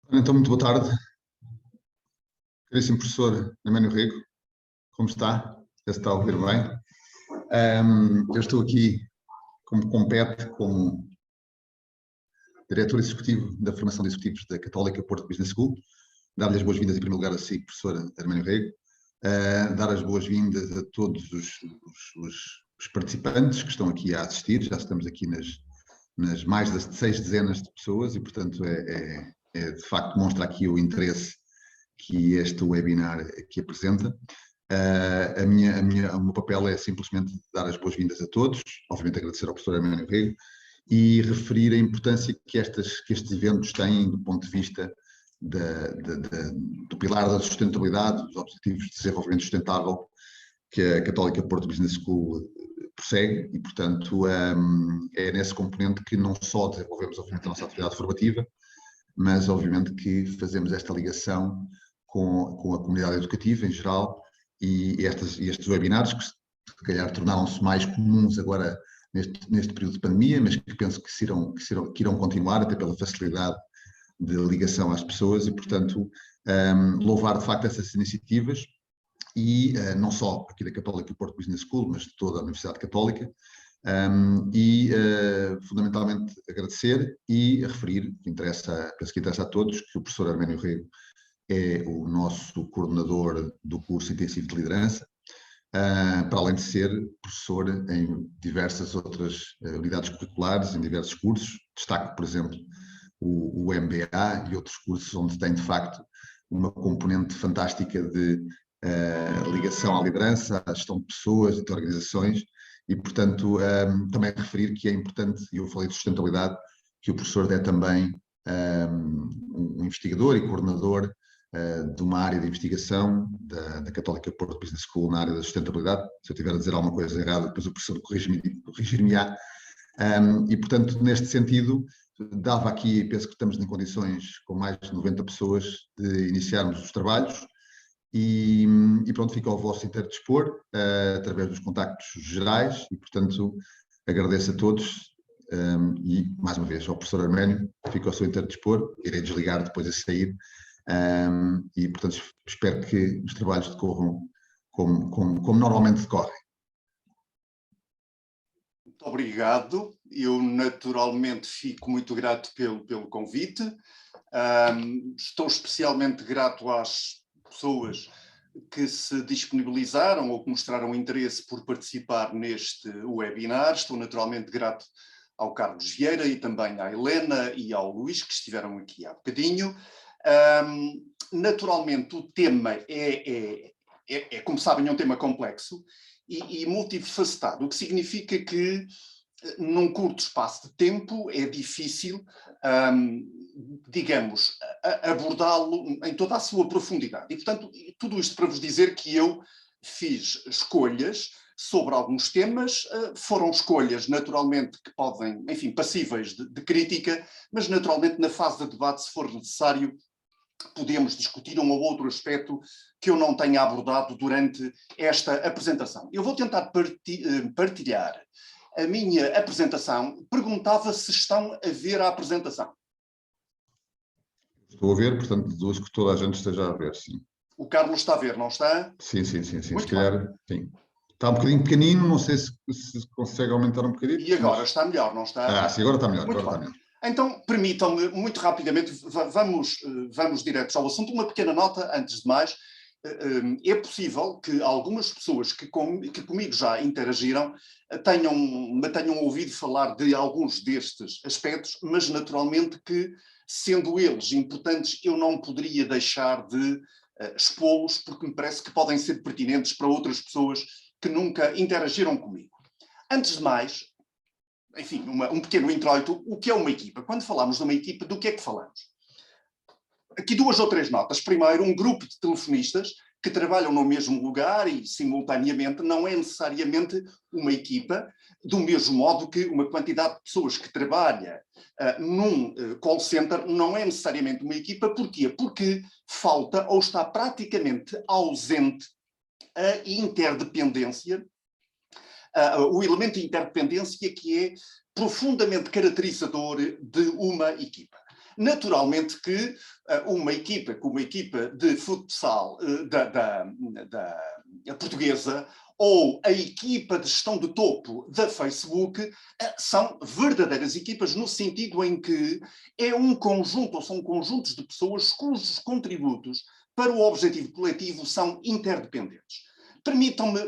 Então, muito boa tarde, caríssimo professor Eménio Rego, como está? Já se está a ouvir bem? Eu estou aqui, como compete, como diretor executivo da formação de executivos da Católica Porto Business School, dar-lhe as boas-vindas em primeiro lugar a si, professor Eménio Rego, dar as boas-vindas a todos os participantes que estão aqui a assistir. Já estamos aqui nas mais de 6 dezenas de pessoas e, portanto, de facto demonstra aqui o interesse que este webinar aqui apresenta. O meu papel é simplesmente dar as boas-vindas a todos, obviamente agradecer ao professor Eménio Rego e referir a importância que estes eventos têm do ponto de vista do pilar da sustentabilidade, dos Objetivos de Desenvolvimento Sustentável que a Católica Porto Business School prossegue e, portanto, é nesse componente que não só desenvolvemos, obviamente, a nossa atividade formativa, mas, obviamente, que fazemos esta ligação com a comunidade educativa em geral e estes webinars que, se calhar, tornaram-se mais comuns agora neste período de pandemia, mas que penso que irão continuar, até pela facilidade de ligação às pessoas e, portanto, louvar, de facto, essas iniciativas e não só aqui da Católica Porto Business School, mas de toda a Universidade Católica, fundamentalmente agradecer e referir, penso que interessa a todos, que o professor Eménio Rego é o nosso coordenador do curso intensivo de liderança, para além de ser professor em diversas outras unidades curriculares, em diversos cursos. Destaco, por exemplo, o MBA e outros cursos onde tem, de facto, uma componente fantástica de ligação à liderança, à gestão de pessoas e de organizações e, portanto, também referir que é importante, e eu falei de sustentabilidade, que o professor é também um investigador e coordenador de uma área de investigação da Católica Porto Business School na área da sustentabilidade. Se eu estiver a dizer alguma coisa errada, depois o professor corrigir-me-á. E, portanto, neste sentido, dava aqui, penso que estamos em condições, com mais de 90 pessoas, de iniciarmos os trabalhos e pronto, fica ao vosso inteiro dispor, através dos contactos gerais e, portanto, agradeço a todos e, mais uma vez, ao professor Arménio, fico ao seu inteiro dispor, irei desligar depois a sair. E, portanto, espero que os trabalhos decorram como normalmente decorrem. Muito obrigado. Eu, naturalmente, fico muito grato pelo convite. Estou especialmente grato às pessoas que se disponibilizaram ou que mostraram interesse por participar neste webinar. Estou, naturalmente, grato ao Carlos Vieira e também à Helena e ao Luís, que estiveram aqui há bocadinho. Naturalmente, o tema como sabem, é um tema complexo e multifacetado, o que significa que, num curto espaço de tempo, é difícil, digamos, abordá-lo em toda a sua profundidade. E, portanto, tudo isto para vos dizer que eu fiz escolhas sobre alguns temas, foram escolhas, naturalmente, que podem, enfim, passíveis de crítica, mas, naturalmente, na fase de debate, se for necessário, podemos discutir um ou outro aspecto que eu não tenha abordado durante esta apresentação. Eu vou tentar partilhar a minha apresentação. Perguntava se estão a ver a apresentação. Estou a ver, portanto, deduzo que toda a gente esteja a ver, sim. O Carlos está a ver, não está? Sim. Muito Se calhar, sim. Está um bocadinho pequenino, não sei se consegue aumentar um bocadinho. E agora está melhor, não está? Sim, agora está melhor. Muito bem. Então, permitam-me, muito rapidamente, vamos diretos ao assunto. Uma pequena nota, antes de mais. É possível que algumas pessoas que comigo já interagiram me tenham ouvido falar de alguns destes aspectos, mas naturalmente que, sendo eles importantes, eu não poderia deixar de expô-los, porque me parece que podem ser pertinentes para outras pessoas que nunca interagiram comigo. Antes de mais, enfim, um pequeno introito. O que é uma equipa? Quando falamos de uma equipa, do que é que falamos? Aqui 2 ou 3 notas. Primeiro, um grupo de telefonistas que trabalham no mesmo lugar e simultaneamente não é necessariamente uma equipa, do mesmo modo que uma quantidade de pessoas que trabalha num call center não é necessariamente uma equipa. Porquê? Porque falta ou está praticamente ausente a interdependência, o elemento de interdependência que é profundamente caracterizador de uma equipa. Naturalmente que uma equipa como a equipa de futsal da portuguesa ou a equipa de gestão de topo da Facebook são verdadeiras equipas no sentido em que é um conjunto, ou são conjuntos de pessoas cujos contributos para o objetivo coletivo são interdependentes. Permitam-me,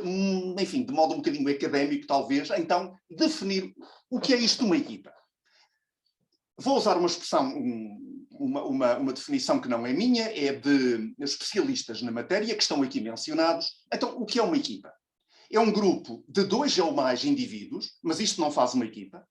enfim, de modo um bocadinho académico, talvez, então, definir o que é isto uma equipa. Vou usar uma expressão, uma definição que não é minha, é de especialistas na matéria que estão aqui mencionados. Então, o que é uma equipa? É um grupo de 2 ou mais indivíduos, mas isto não faz uma equipa,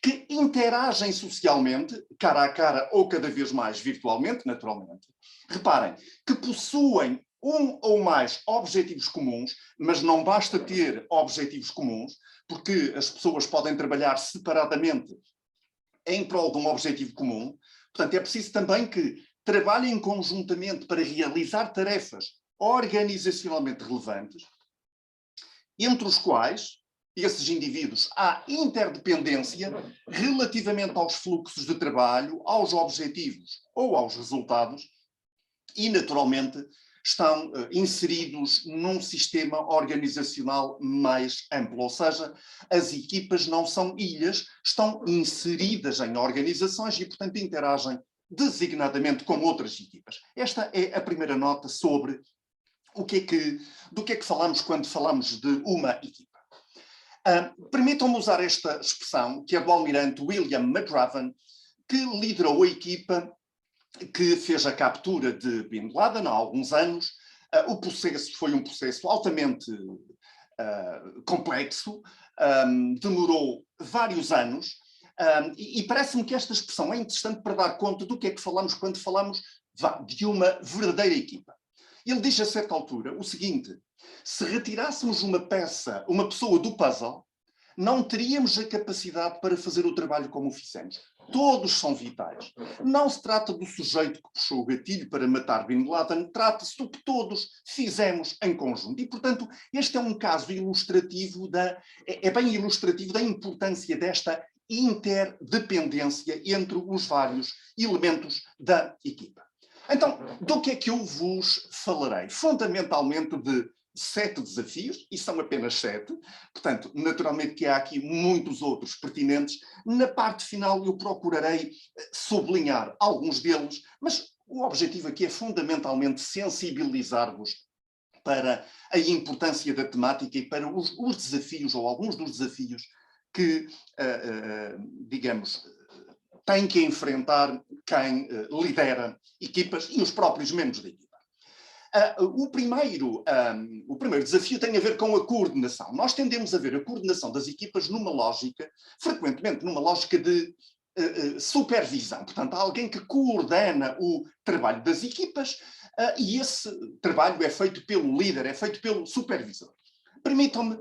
que interagem socialmente, cara a cara ou cada vez mais virtualmente, naturalmente. Reparem, que possuem um ou mais objetivos comuns, mas não basta ter objetivos comuns, porque as pessoas podem trabalhar separadamente em prol de um objetivo comum. Portanto, é preciso também que trabalhem conjuntamente para realizar tarefas organizacionalmente relevantes, entre os quais esses indivíduos há interdependência relativamente aos fluxos de trabalho, aos objetivos ou aos resultados e, naturalmente, estão inseridos num sistema organizacional mais amplo. Ou seja, as equipas não são ilhas, estão inseridas em organizações e, portanto, interagem designadamente com outras equipas. Esta é a primeira nota sobre do que é que falamos quando falamos de uma equipa. Permitam-me usar esta expressão, que é do almirante William McRaven, que liderou a equipa que fez a captura de Bin Laden há alguns anos. O processo foi um processo altamente complexo, demorou vários anos, e parece-me que esta expressão é interessante para dar conta do que é que falamos quando falamos de uma verdadeira equipa. Ele diz a certa altura o seguinte: se retirássemos uma peça, uma pessoa do puzzle, não teríamos a capacidade para fazer o trabalho como o fizemos. Todos são vitais. Não se trata do sujeito que puxou o gatilho para matar Bin Laden, trata-se do que todos fizemos em conjunto. E, portanto, este é um caso ilustrativo é bem ilustrativo da importância desta interdependência entre os vários elementos da equipa. Então, do que é que eu vos falarei? Fundamentalmente de 7 desafios, e são apenas 7, portanto, naturalmente que há aqui muitos outros pertinentes. Na parte final eu procurarei sublinhar alguns deles, mas o objetivo aqui é fundamentalmente sensibilizar-vos para a importância da temática e para os desafios, ou alguns dos desafios que, digamos, tem que enfrentar quem lidera equipas e os próprios membros da equipa. O primeiro desafio tem a ver com a coordenação. Nós tendemos a ver a coordenação das equipas frequentemente numa lógica de supervisão. Portanto, há alguém que coordena o trabalho das equipas e esse trabalho é feito pelo líder, é feito pelo supervisor. Permitam-me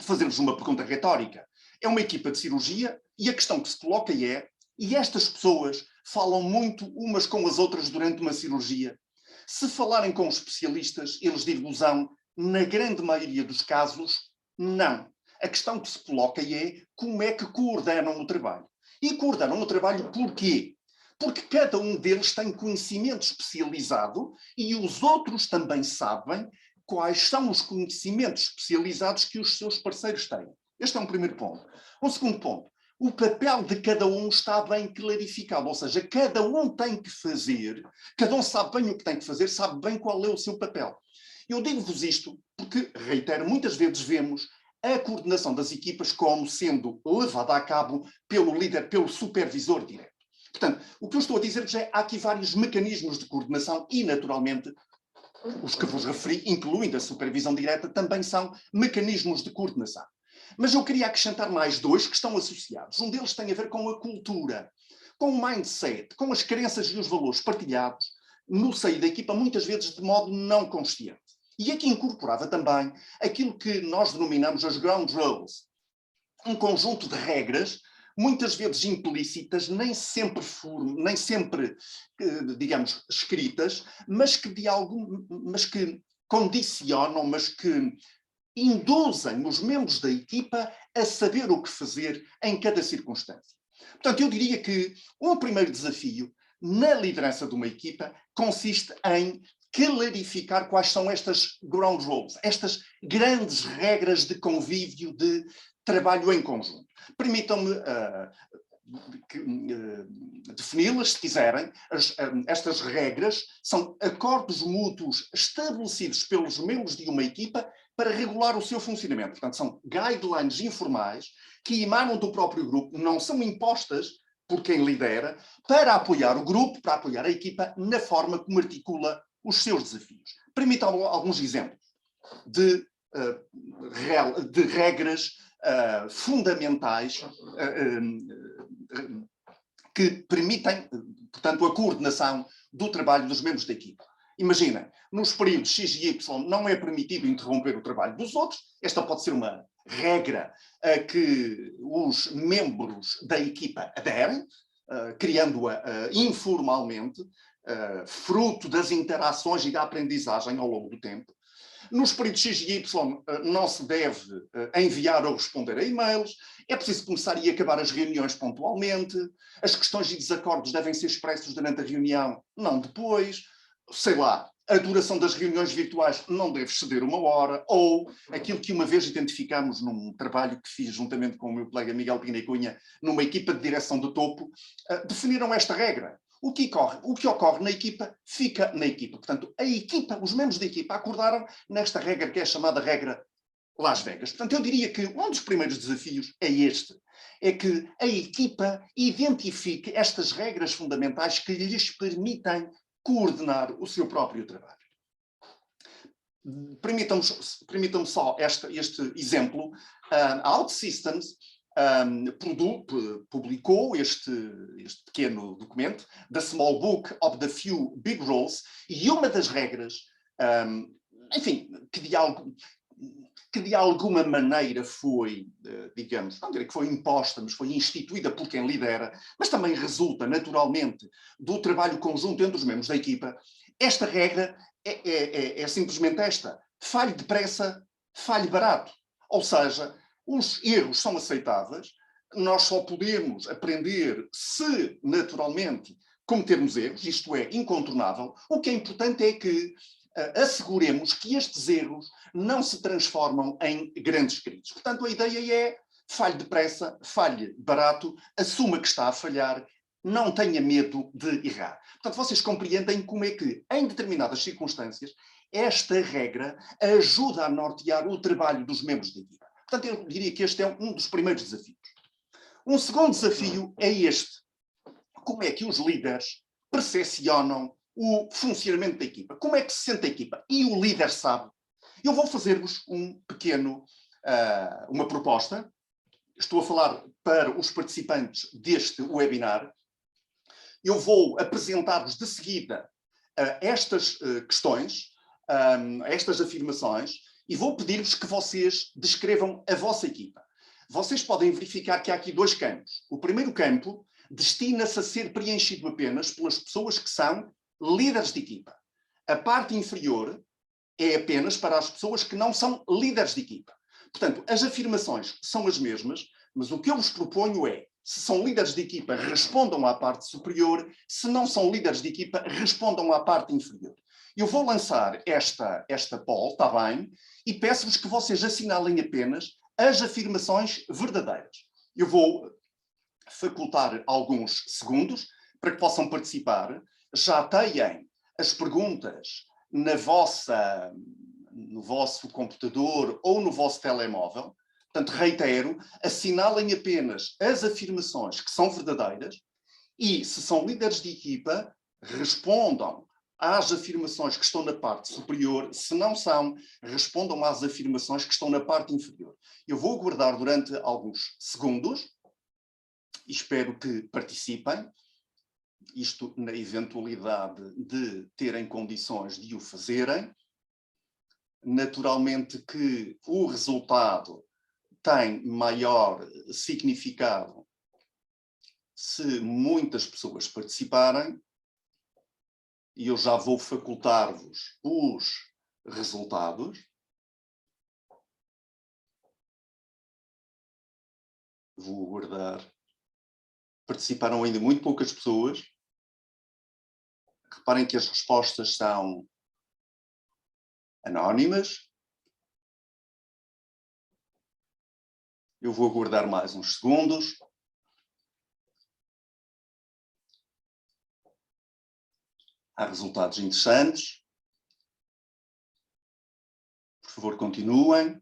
fazer-vos uma pergunta retórica. É uma equipa de cirurgia e a questão que se coloca é: e estas pessoas falam muito umas com as outras durante uma cirurgia? Se falarem com os especialistas, eles dir-vos-ão, na grande maioria dos casos, não. A questão que se coloca é como é que coordenam o trabalho. E coordenam o trabalho porquê? Porque cada um deles tem conhecimento especializado e os outros também sabem quais são os conhecimentos especializados que os seus parceiros têm. Este é um primeiro ponto. Um segundo ponto: o papel de cada um está bem clarificado, ou seja, cada um tem que fazer, cada um sabe bem o que tem que fazer, sabe bem qual é o seu papel. Eu digo-vos isto porque, reitero, muitas vezes vemos a coordenação das equipas como sendo levada a cabo pelo líder, pelo supervisor direto. Portanto, o que eu estou a dizer-vos é: há aqui vários mecanismos de coordenação e, naturalmente, os que vos referi, incluindo a supervisão direta, também são mecanismos de coordenação. Mas eu queria acrescentar mais 2 que estão associados. Um deles tem a ver com a cultura, com o mindset, com as crenças e os valores partilhados no seio da equipa, muitas vezes de modo não consciente. E aqui incorporava também aquilo que nós denominamos as ground rules, um conjunto de regras, muitas vezes implícitas, nem sempre, digamos, escritas, mas que condicionam, mas que induzem os membros da equipa a saber o que fazer em cada circunstância. Portanto, eu diria que um primeiro desafio na liderança de uma equipa consiste em clarificar quais são estas ground rules, estas grandes regras de convívio, de trabalho em conjunto. Permitam-me defini-las, se quiserem. Estas regras são acordos mútuos estabelecidos pelos membros de uma equipa para regular o seu funcionamento. Portanto, são guidelines informais que emanam do próprio grupo, não são impostas por quem lidera, para apoiar o grupo, para apoiar a equipa na forma como articula os seus desafios. Permitam-me alguns exemplos de regras fundamentais que permitem, portanto, a coordenação do trabalho dos membros da equipa. Imagina, nos períodos X e Y não é permitido interromper o trabalho dos outros. Esta pode ser uma regra a que os membros da equipa aderem, criando-a informalmente, fruto das interações e da aprendizagem ao longo do tempo. Nos períodos X e Y não se deve enviar ou responder a e-mails, é preciso começar e acabar as reuniões pontualmente, as questões e desacordos devem ser expressos durante a reunião, não depois, sei lá, a duração das reuniões virtuais não deve exceder 1 hora, ou aquilo que uma vez identificamos num trabalho que fiz juntamente com o meu colega Miguel Pina e Cunha, numa equipa de direção de topo, definiram esta regra. O que ocorre na equipa, fica na equipa. Portanto, a equipa, os membros da equipa acordaram nesta regra que é chamada regra Las Vegas. Portanto, eu diria que um dos primeiros desafios é este. É que a equipa identifique estas regras fundamentais que lhes permitem coordenar o seu próprio trabalho. Permitam-me só este exemplo. A OutSystems publicou este pequeno documento, The Small Book of the Few Big Roles, e uma das regras, enfim, que de alguma maneira foi, digamos, não direi que foi imposta, mas foi instituída por quem lidera, mas também resulta naturalmente do trabalho conjunto entre os membros da equipa. Esta regra é simplesmente esta: falhe depressa, falhe barato. Ou seja, os erros são aceitáveis, nós só podemos aprender se, naturalmente, cometermos erros, isto é incontornável. O que é importante é que asseguremos que estes erros não se transformam em grandes crises. Portanto, a ideia é falhe depressa, falhe barato, assuma que está a falhar, não tenha medo de errar. Portanto, vocês compreendem como é que, em determinadas circunstâncias, esta regra ajuda a nortear o trabalho dos membros da equipa. Portanto, eu diria que este é um dos primeiros desafios. Um segundo desafio é este: como é que os líderes percepcionam o funcionamento da equipa? Como é que se sente a equipa? E o líder sabe? Eu vou fazer-vos uma proposta. Estou a falar para os participantes deste webinar. Eu vou apresentar-vos de seguida estas questões, estas afirmações, e vou pedir-vos que vocês descrevam a vossa equipa. Vocês podem verificar que há aqui 2 campos. O primeiro campo destina-se a ser preenchido apenas pelas pessoas que são líderes de equipa. A parte inferior é apenas para as pessoas que não são líderes de equipa. Portanto, as afirmações são as mesmas, mas o que eu vos proponho é: se são líderes de equipa, respondam à parte superior; se não são líderes de equipa, respondam à parte inferior. Eu vou lançar esta poll, está bem? E peço-vos que vocês assinalem apenas as afirmações verdadeiras. Eu vou facultar alguns segundos para que possam participar. Já têm as perguntas no vosso computador ou no vosso telemóvel. Portanto, reitero, assinalem apenas as afirmações que são verdadeiras e, se são líderes de equipa, respondam às afirmações que estão na parte superior. Se não são, respondam às afirmações que estão na parte inferior. Eu vou aguardar durante alguns segundos e espero que participem. Isto na eventualidade de terem condições de o fazerem. Naturalmente que o resultado tem maior significado se muitas pessoas participarem, e eu já vou facultar-vos os resultados. Vou aguardar. Participaram ainda muito poucas pessoas. Reparem que as respostas são anónimas. Eu vou aguardar mais uns segundos. Há resultados interessantes. Por favor, continuem.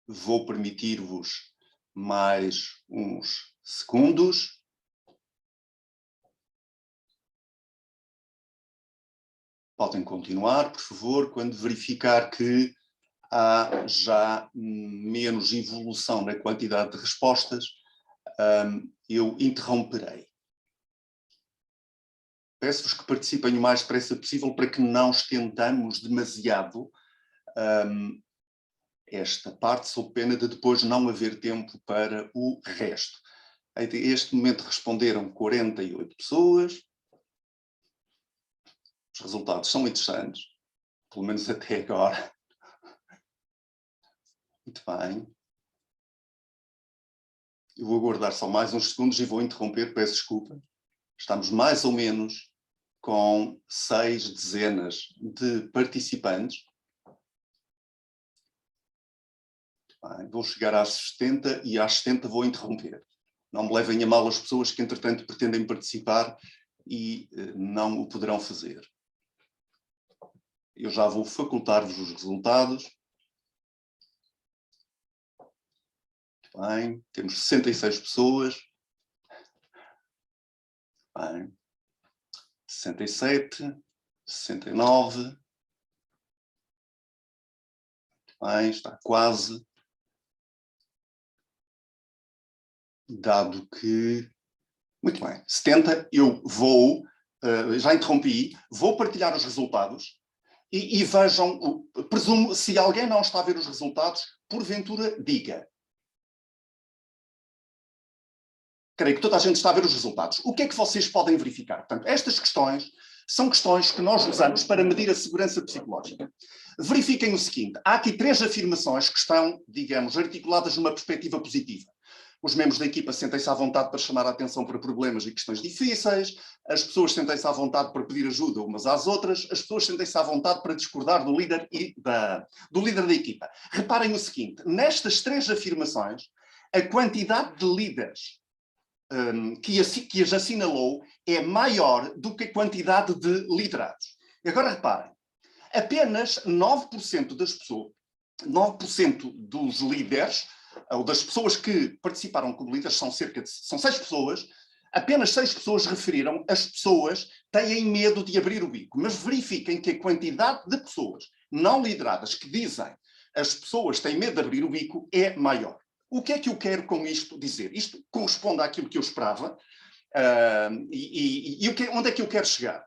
Vou permitir-vos mais uns segundos. Podem continuar, por favor, quando verificar que há já menos evolução na quantidade de respostas, eu interromperei. Peço-vos que participem o mais depressa possível para que não estendamos demasiado esta parte, sob pena de depois não haver tempo para o resto. Até este momento responderam 48 pessoas. Os resultados são interessantes, pelo menos até agora. Muito bem. Eu vou aguardar só mais uns segundos e vou interromper, peço desculpa. Estamos mais ou menos com 6 dezenas de participantes. Bem, vou chegar às 70 e às 70 vou interromper. Não me levem a mal as pessoas que, entretanto, pretendem participar e não o poderão fazer. Eu já vou facultar-vos os resultados. Bem, temos 66 pessoas. Bem, 67, 69. Bem, está quase. Dado que... Muito bem, 70, eu vou, já interrompi, vou partilhar os resultados e vejam, presumo, se alguém não está a ver os resultados, porventura diga. Creio que toda a gente está a ver os resultados. O que é que vocês podem verificar? Portanto, estas questões são questões que nós usamos para medir a segurança psicológica. Verifiquem o seguinte, há aqui 3 afirmações que estão, digamos, articuladas numa perspectiva positiva. Os membros da equipa sentem-se à vontade para chamar a atenção para problemas e questões difíceis, as pessoas sentem-se à vontade para pedir ajuda umas às outras, as pessoas sentem-se à vontade para discordar do líder do líder da equipa. Reparem o seguinte, nestas 3 afirmações, a quantidade de líderes que as assinalou é maior do que a quantidade de liderados. E agora reparem, apenas 9% das pessoas, 9% dos líderes, ou das pessoas que participaram como líderes, são 6 pessoas, apenas 6 pessoas referiram as pessoas têm medo de abrir o bico. Mas verifiquem que a quantidade de pessoas não lideradas que dizem as pessoas têm medo de abrir o bico é maior. O que é que eu quero com isto dizer? Isto corresponde àquilo que eu esperava onde é que eu quero chegar?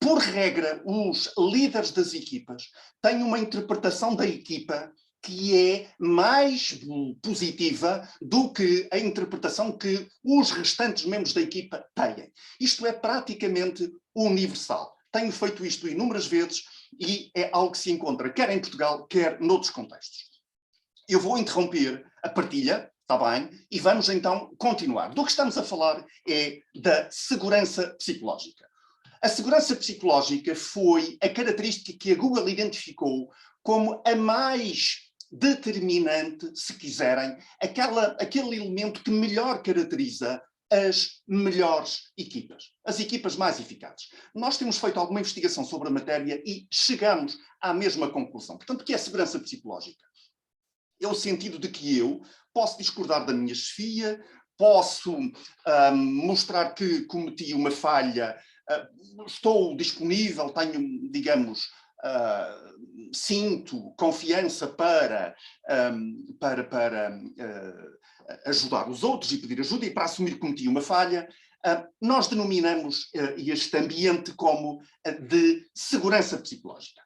Por regra, os líderes das equipas têm uma interpretação da equipa que é mais positiva do que a interpretação que os restantes membros da equipa têm. Isto é praticamente universal. Tenho feito isto inúmeras vezes e é algo que se encontra quer em Portugal, quer noutros contextos. Eu vou interromper a partilha, está bem? E vamos então continuar. Do que estamos a falar é da segurança psicológica. A segurança psicológica foi a característica que a Google identificou como a mais determinante, se quiserem, aquele elemento que melhor caracteriza as melhores equipas, as equipas mais eficazes. Nós temos feito alguma investigação sobre a matéria e chegamos à mesma conclusão. Portanto, o que é a segurança psicológica? É o sentido de que eu posso discordar da minha chefia, posso mostrar que cometi uma falha, estou disponível, tenho, digamos, sinto confiança para ajudar os outros e pedir ajuda e para assumir que cometi uma falha. Nós denominamos este ambiente como de segurança psicológica.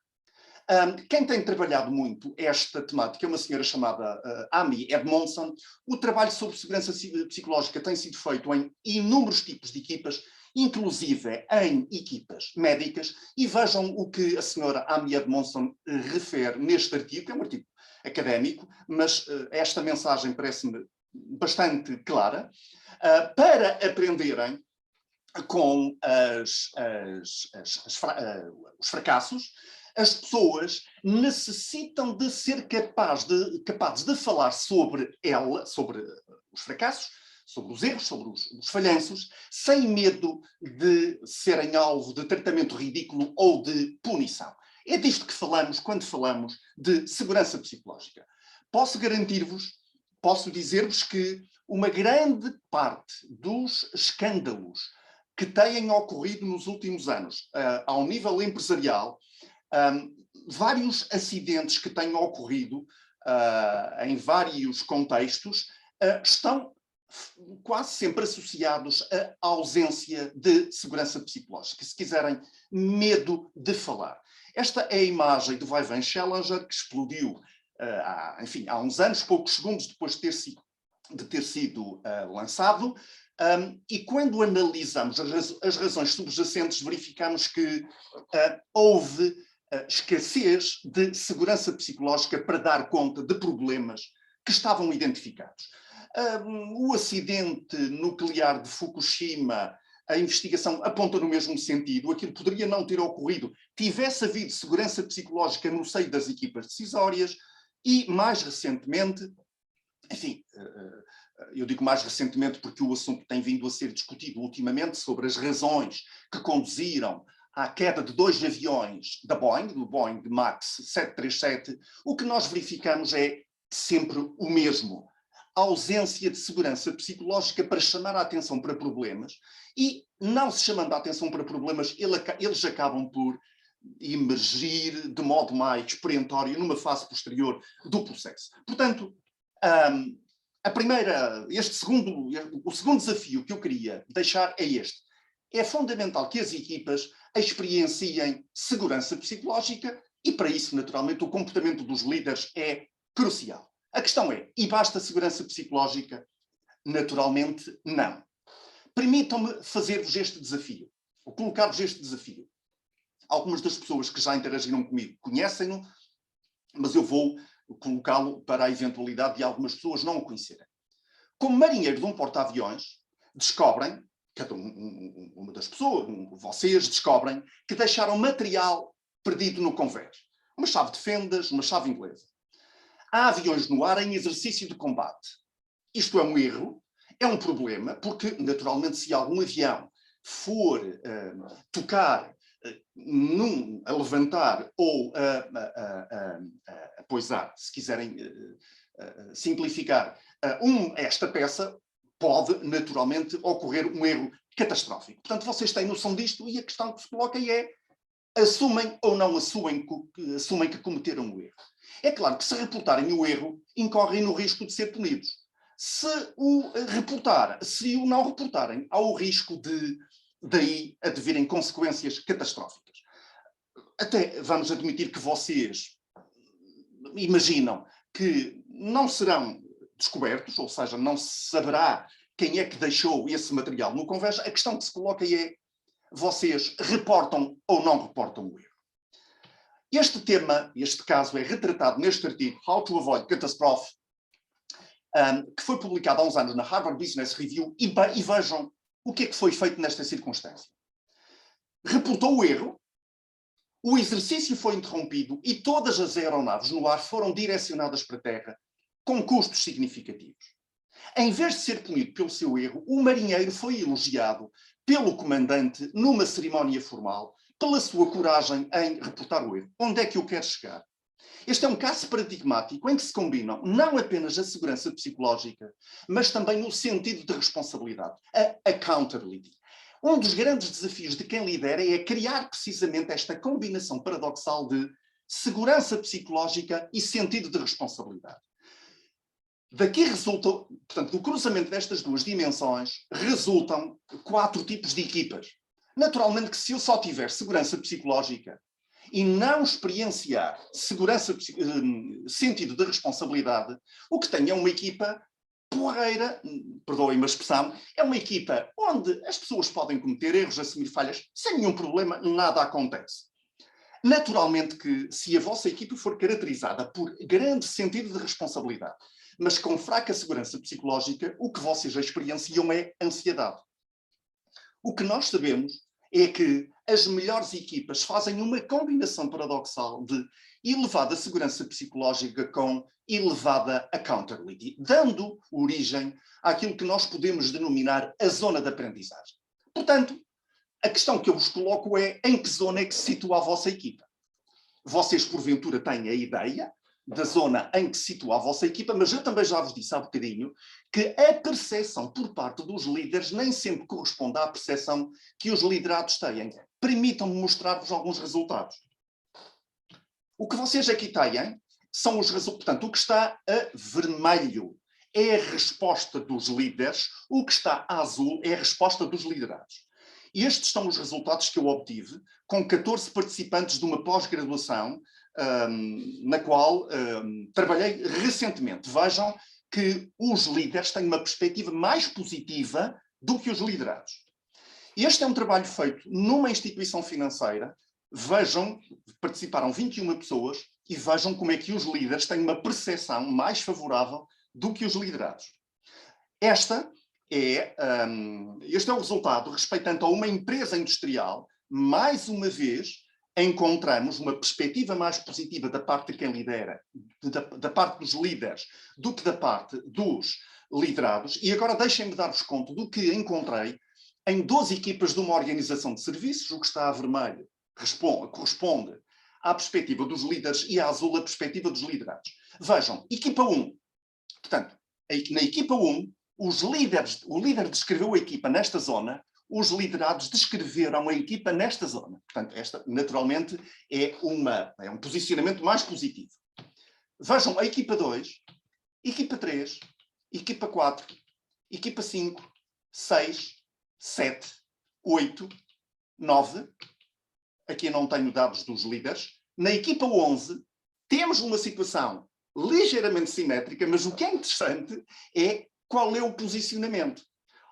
Quem tem trabalhado muito esta temática é uma senhora chamada Amy Edmondson. O trabalho sobre segurança psicológica tem sido feito em inúmeros tipos de equipas, inclusive em equipas médicas, e vejam o que a senhora Amy Edmondson refere neste artigo, que é um artigo académico, mas esta mensagem parece-me bastante clara. Para aprenderem com os fracassos, as pessoas necessitam de ser capazes de falar sobre os fracassos, sobre os erros, sobre os falhanços, sem medo de serem alvo de tratamento ridículo ou de punição. É disto que falamos quando falamos de segurança psicológica. Posso garantir-vos, posso dizer-vos que uma grande parte dos escândalos que têm ocorrido nos últimos anos, ao nível empresarial, vários acidentes que têm ocorrido em vários contextos estão quase sempre associados à ausência de segurança psicológica, se quiserem, medo de falar. Esta é a imagem do Vai-Vem Challenger, que explodiu há uns anos, poucos segundos depois de ter sido lançado, e quando analisamos as razões subjacentes, verificamos que houve escassez de segurança psicológica para dar conta de problemas que estavam identificados. O acidente nuclear de Fukushima, a investigação aponta no mesmo sentido, aquilo poderia não ter ocorrido, tivesse havido segurança psicológica no seio das equipas decisórias e, mais recentemente, enfim, eu digo mais recentemente porque o assunto tem vindo a ser discutido ultimamente sobre as razões que conduziram à queda de 2 aviões da Boeing, do Boeing Max 737, o que nós verificamos é sempre o mesmo. A ausência de segurança psicológica para chamar a atenção para problemas e, não se chamando a atenção para problemas, eles acabam por emergir de modo mais perentório numa fase posterior do processo. Portanto, o segundo desafio que eu queria deixar é este. É fundamental que as equipas experienciem segurança psicológica e, para isso, naturalmente, o comportamento dos líderes é crucial. A questão é, e basta segurança psicológica? Naturalmente, não. Permitam-me fazer-vos este desafio, ou colocar-vos este desafio. Algumas das pessoas que já interagiram comigo conhecem-no, mas eu vou colocá-lo para a eventualidade de algumas pessoas não o conhecerem. Como marinheiro de um porta-aviões, descobrem, cada uma das pessoas, vocês descobrem, que deixaram material perdido no convés. Uma chave de fendas, uma chave inglesa. Há aviões no ar em exercício de combate. Isto é um erro, é um problema, porque, naturalmente, se algum avião for tocar, a levantar ou a poisar, se quiserem simplificar, esta peça, pode, naturalmente, ocorrer um erro catastrófico. Portanto, vocês têm noção disto e a questão que se coloca é: assumem ou não assumem que cometeram o erro? É claro que se reportarem o erro, incorrem no risco de ser punidos. Se o não reportarem, há o risco de daí advirem consequências catastróficas. Até vamos admitir que vocês imaginam que não serão descobertos, ou seja, não se saberá quem é que deixou esse material no convés. A questão que se coloca é: vocês reportam ou não reportam o erro? Este caso é retratado neste artigo, How to Avoid Catastrophe, que foi publicado há uns anos na Harvard Business Review, e vejam o que é que foi feito nesta circunstância. Reportou o erro, o exercício foi interrompido e todas as aeronaves no ar foram direcionadas para a terra, com custos significativos. Em vez de ser punido pelo seu erro, o marinheiro foi elogiado pelo comandante numa cerimónia formal pela sua coragem em reportar o erro. Onde é que eu quero chegar? Este é um caso paradigmático em que se combinam não apenas a segurança psicológica, mas também o sentido de responsabilidade, a accountability. Um dos grandes desafios de quem lidera é criar precisamente esta combinação paradoxal de segurança psicológica e sentido de responsabilidade. Daqui resultam, portanto, do cruzamento destas duas dimensões, resultam 4 tipos de equipas. Naturalmente que se eu só tiver segurança psicológica e não experienciar sentido de responsabilidade, o que tenho é uma equipa porreira, perdoem-me a expressão, é uma equipa onde as pessoas podem cometer erros, assumir falhas, sem nenhum problema, nada acontece. Naturalmente que se a vossa equipa for caracterizada por grande sentido de responsabilidade, mas com fraca segurança psicológica, o que vocês experienciam é ansiedade. O que nós sabemos é que as melhores equipas fazem uma combinação paradoxal de elevada segurança psicológica com elevada accountability, dando origem àquilo que nós podemos denominar a zona de aprendizagem. Portanto, a questão que eu vos coloco é em que zona é que se situa a vossa equipa? Vocês, porventura, têm a ideia da zona em que se situa a vossa equipa, mas eu também já vos disse há bocadinho que a percepção por parte dos líderes nem sempre corresponde à percepção que os liderados têm. Permitam-me mostrar-vos alguns resultados. O que vocês aqui têm são os resultados. Portanto, o que está a vermelho é a resposta dos líderes, o que está a azul é a resposta dos liderados. E estes são os resultados que eu obtive com 14 participantes de uma pós-graduação na qual trabalhei recentemente. Vejam que os líderes têm uma perspectiva mais positiva do que os liderados. Este é um trabalho feito numa instituição financeira. Vejam, participaram 21 pessoas e vejam como é que os líderes têm uma percepção mais favorável do que os liderados. Este é o resultado respeitando a uma empresa industrial. Mais uma vez, encontramos uma perspectiva mais positiva da parte de quem lidera, da parte dos líderes, do que da parte dos liderados. E agora deixem-me dar-vos conta do que encontrei em 12 equipas de uma organização de serviços. O que está a vermelho corresponde à perspectiva dos líderes e a azul a perspectiva dos liderados. Vejam, equipa 1. Portanto, na equipa 1, o líder descreveu a equipa nesta zona, os liderados descreveram a equipa nesta zona. Portanto, esta, naturalmente, é um posicionamento mais positivo. Vejam, a equipa 2, equipa 3, equipa 4, equipa 5, 6, 7, 8, 9. Aqui eu não tenho dados dos líderes. Na equipa 11, temos uma situação ligeiramente simétrica, mas o que é interessante é qual é o posicionamento.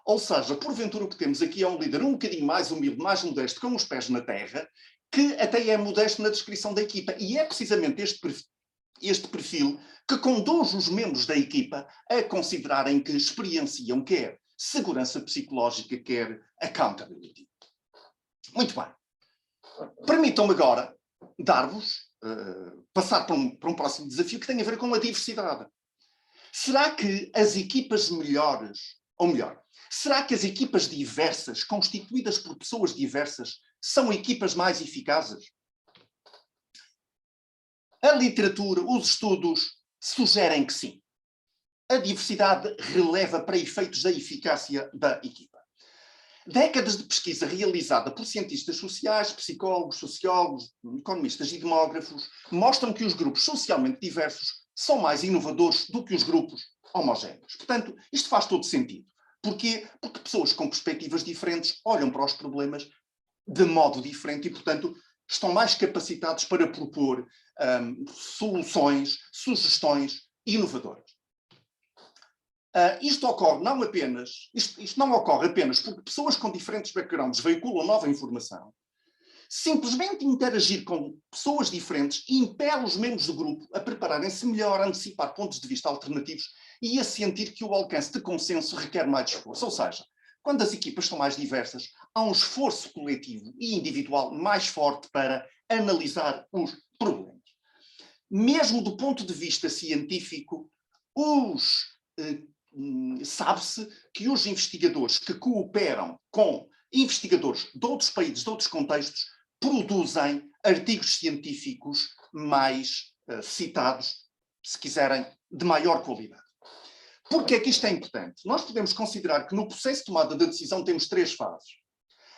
Ou seja, porventura o que temos aqui é um líder um bocadinho mais humilde, mais modesto, com os pés na terra, que até é modesto na descrição da equipa. E é precisamente este perfil que conduz os membros da equipa a considerarem que experienciam quer segurança psicológica, quer accountability. Muito bem. Permitam-me agora passar para um próximo desafio que tem a ver com a diversidade. Será que as equipas melhores, ou melhor, será que as equipas diversas, constituídas por pessoas diversas, são equipas mais eficazes? A literatura, os estudos sugerem que sim. A diversidade releva para efeitos da eficácia da equipa. Décadas de pesquisa realizada por cientistas sociais, psicólogos, sociólogos, economistas e demógrafos mostram que os grupos socialmente diversos são mais inovadores do que os grupos homogéneos. Portanto, isto faz todo sentido. Porquê? Porque pessoas com perspectivas diferentes olham para os problemas de modo diferente e, portanto, estão mais capacitados para propor soluções, sugestões inovadoras. Isto não ocorre apenas porque pessoas com diferentes backgrounds veiculam nova informação. Simplesmente interagir com pessoas diferentes impele os membros do grupo a prepararem-se melhor, a antecipar pontos de vista alternativos e a sentir que o alcance de consenso requer mais esforço. Ou seja, quando as equipas são mais diversas, há um esforço coletivo e individual mais forte para analisar os problemas. Mesmo do ponto de vista científico, sabe-se que os investigadores que cooperam com investigadores de outros países, de outros contextos, produzem artigos científicos mais citados, se quiserem, de maior qualidade. Por que é que isto é importante? Nós podemos considerar que no processo de tomada de decisão temos 3 fases.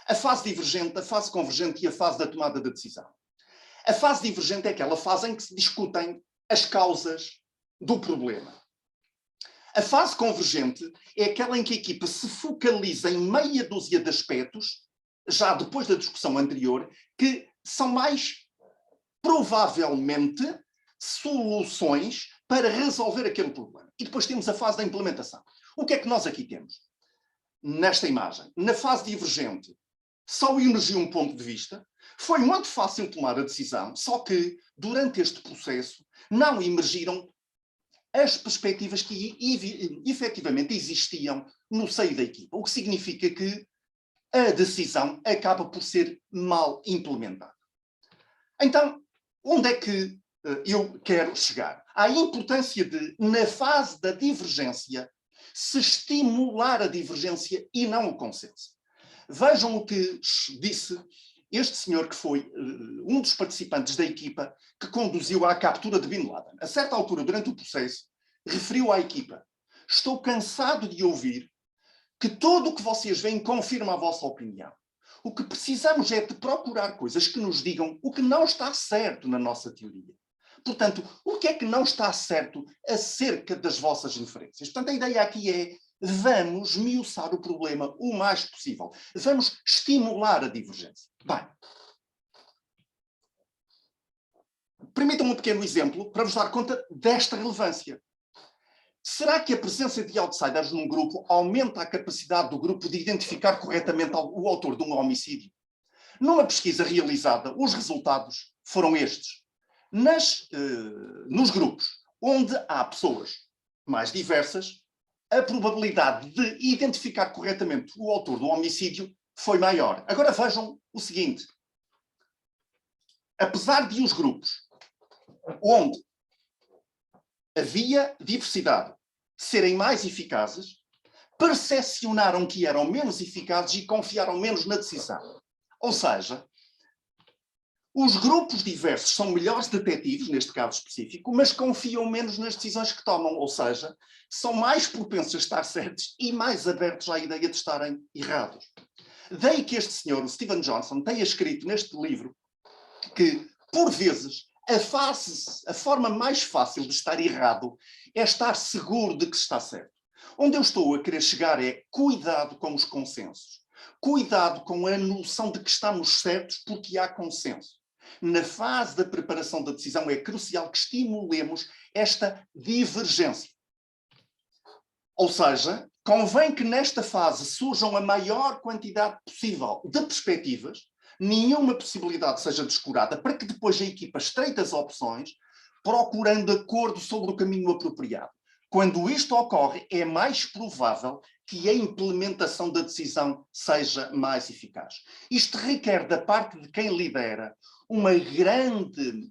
A fase divergente, a fase convergente e a fase da tomada de decisão. A fase divergente é aquela fase em que se discutem as causas do problema. A fase convergente é aquela em que a equipa se focaliza em meia dúzia de aspectos, já depois da discussão anterior, que são mais provavelmente soluções para resolver aquele problema. E depois temos a fase da implementação. O que é que nós aqui temos? Nesta imagem, na fase divergente, só emergiu um ponto de vista, foi muito fácil tomar a decisão, só que durante este processo não emergiram as perspectivas que efetivamente existiam no seio da equipa. O que significa que a decisão acaba por ser mal implementada. Então, onde é que eu quero chegar? À importância de, na fase da divergência, se estimular a divergência e não o consenso. Vejam o que disse este senhor que foi um dos participantes da equipa que conduziu à captura de Bin Laden. A certa altura, durante o processo, referiu à equipa: estou cansado de ouvir que tudo o que vocês veem confirma a vossa opinião. O que precisamos é de procurar coisas que nos digam o que não está certo na nossa teoria. Portanto, o que é que não está certo acerca das vossas inferências? Portanto, a ideia aqui é: vamos esmiuçar o problema o mais possível. Vamos estimular a divergência. Bem, permitam-me um pequeno exemplo para vos dar conta desta relevância. Será que a presença de outsiders num grupo aumenta a capacidade do grupo de identificar corretamente o autor de um homicídio? Numa pesquisa realizada, os resultados foram estes. Nos grupos onde há pessoas mais diversas, a probabilidade de identificar corretamente o autor do homicídio foi maior. Agora vejam o seguinte: apesar de os grupos onde havia diversidade serem mais eficazes, percepcionaram que eram menos eficazes e confiaram menos na decisão. Ou seja, os grupos diversos são melhores detetives, neste caso específico, mas confiam menos nas decisões que tomam. Ou seja, são mais propensos a estar certos e mais abertos à ideia de estarem errados. Daí que este senhor, o Steven Johnson, tenha escrito neste livro que, por vezes, a forma mais fácil de estar errado é estar seguro de que está certo. Onde eu estou a querer chegar é: cuidado com os consensos. Cuidado com a noção de que estamos certos porque há consenso. Na fase da preparação da decisão é crucial que estimulemos esta divergência. Ou seja, convém que nesta fase surjam a maior quantidade possível de perspectivas, nenhuma possibilidade seja descurada, para que depois a equipa estreite as opções, procurando acordo sobre o caminho apropriado. Quando isto ocorre, é mais provável que a implementação da decisão seja mais eficaz. Isto requer da parte de quem lidera uma grande,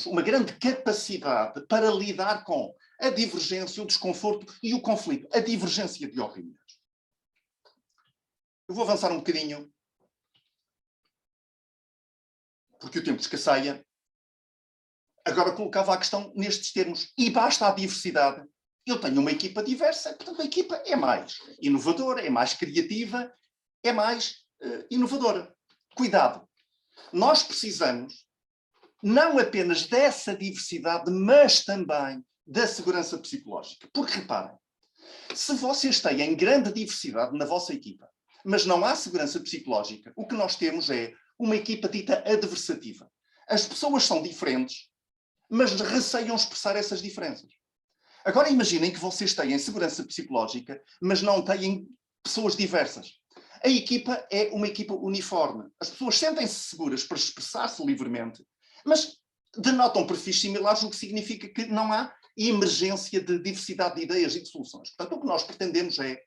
uma grande capacidade para lidar com a divergência, o desconforto e o conflito, a divergência de opiniões. Eu vou avançar um bocadinho, porque o tempo escasseia. Agora colocava a questão nestes termos: e basta a diversidade? Eu tenho uma equipa diversa, portanto a equipa é mais inovadora, é mais criativa, é mais inovadora. Cuidado! Nós precisamos não apenas dessa diversidade, mas também da segurança psicológica. Porque reparem, se vocês têm grande diversidade na vossa equipa, mas não há segurança psicológica, o que nós temos é uma equipa dita adversativa. As pessoas são diferentes, mas receiam expressar essas diferenças. Agora imaginem que vocês têm segurança psicológica, mas não têm pessoas diversas. A equipa é uma equipa uniforme. As pessoas sentem-se seguras para expressar-se livremente, mas denotam perfis similares, o que significa que não há emergência de diversidade de ideias e de soluções. Portanto, o que nós pretendemos é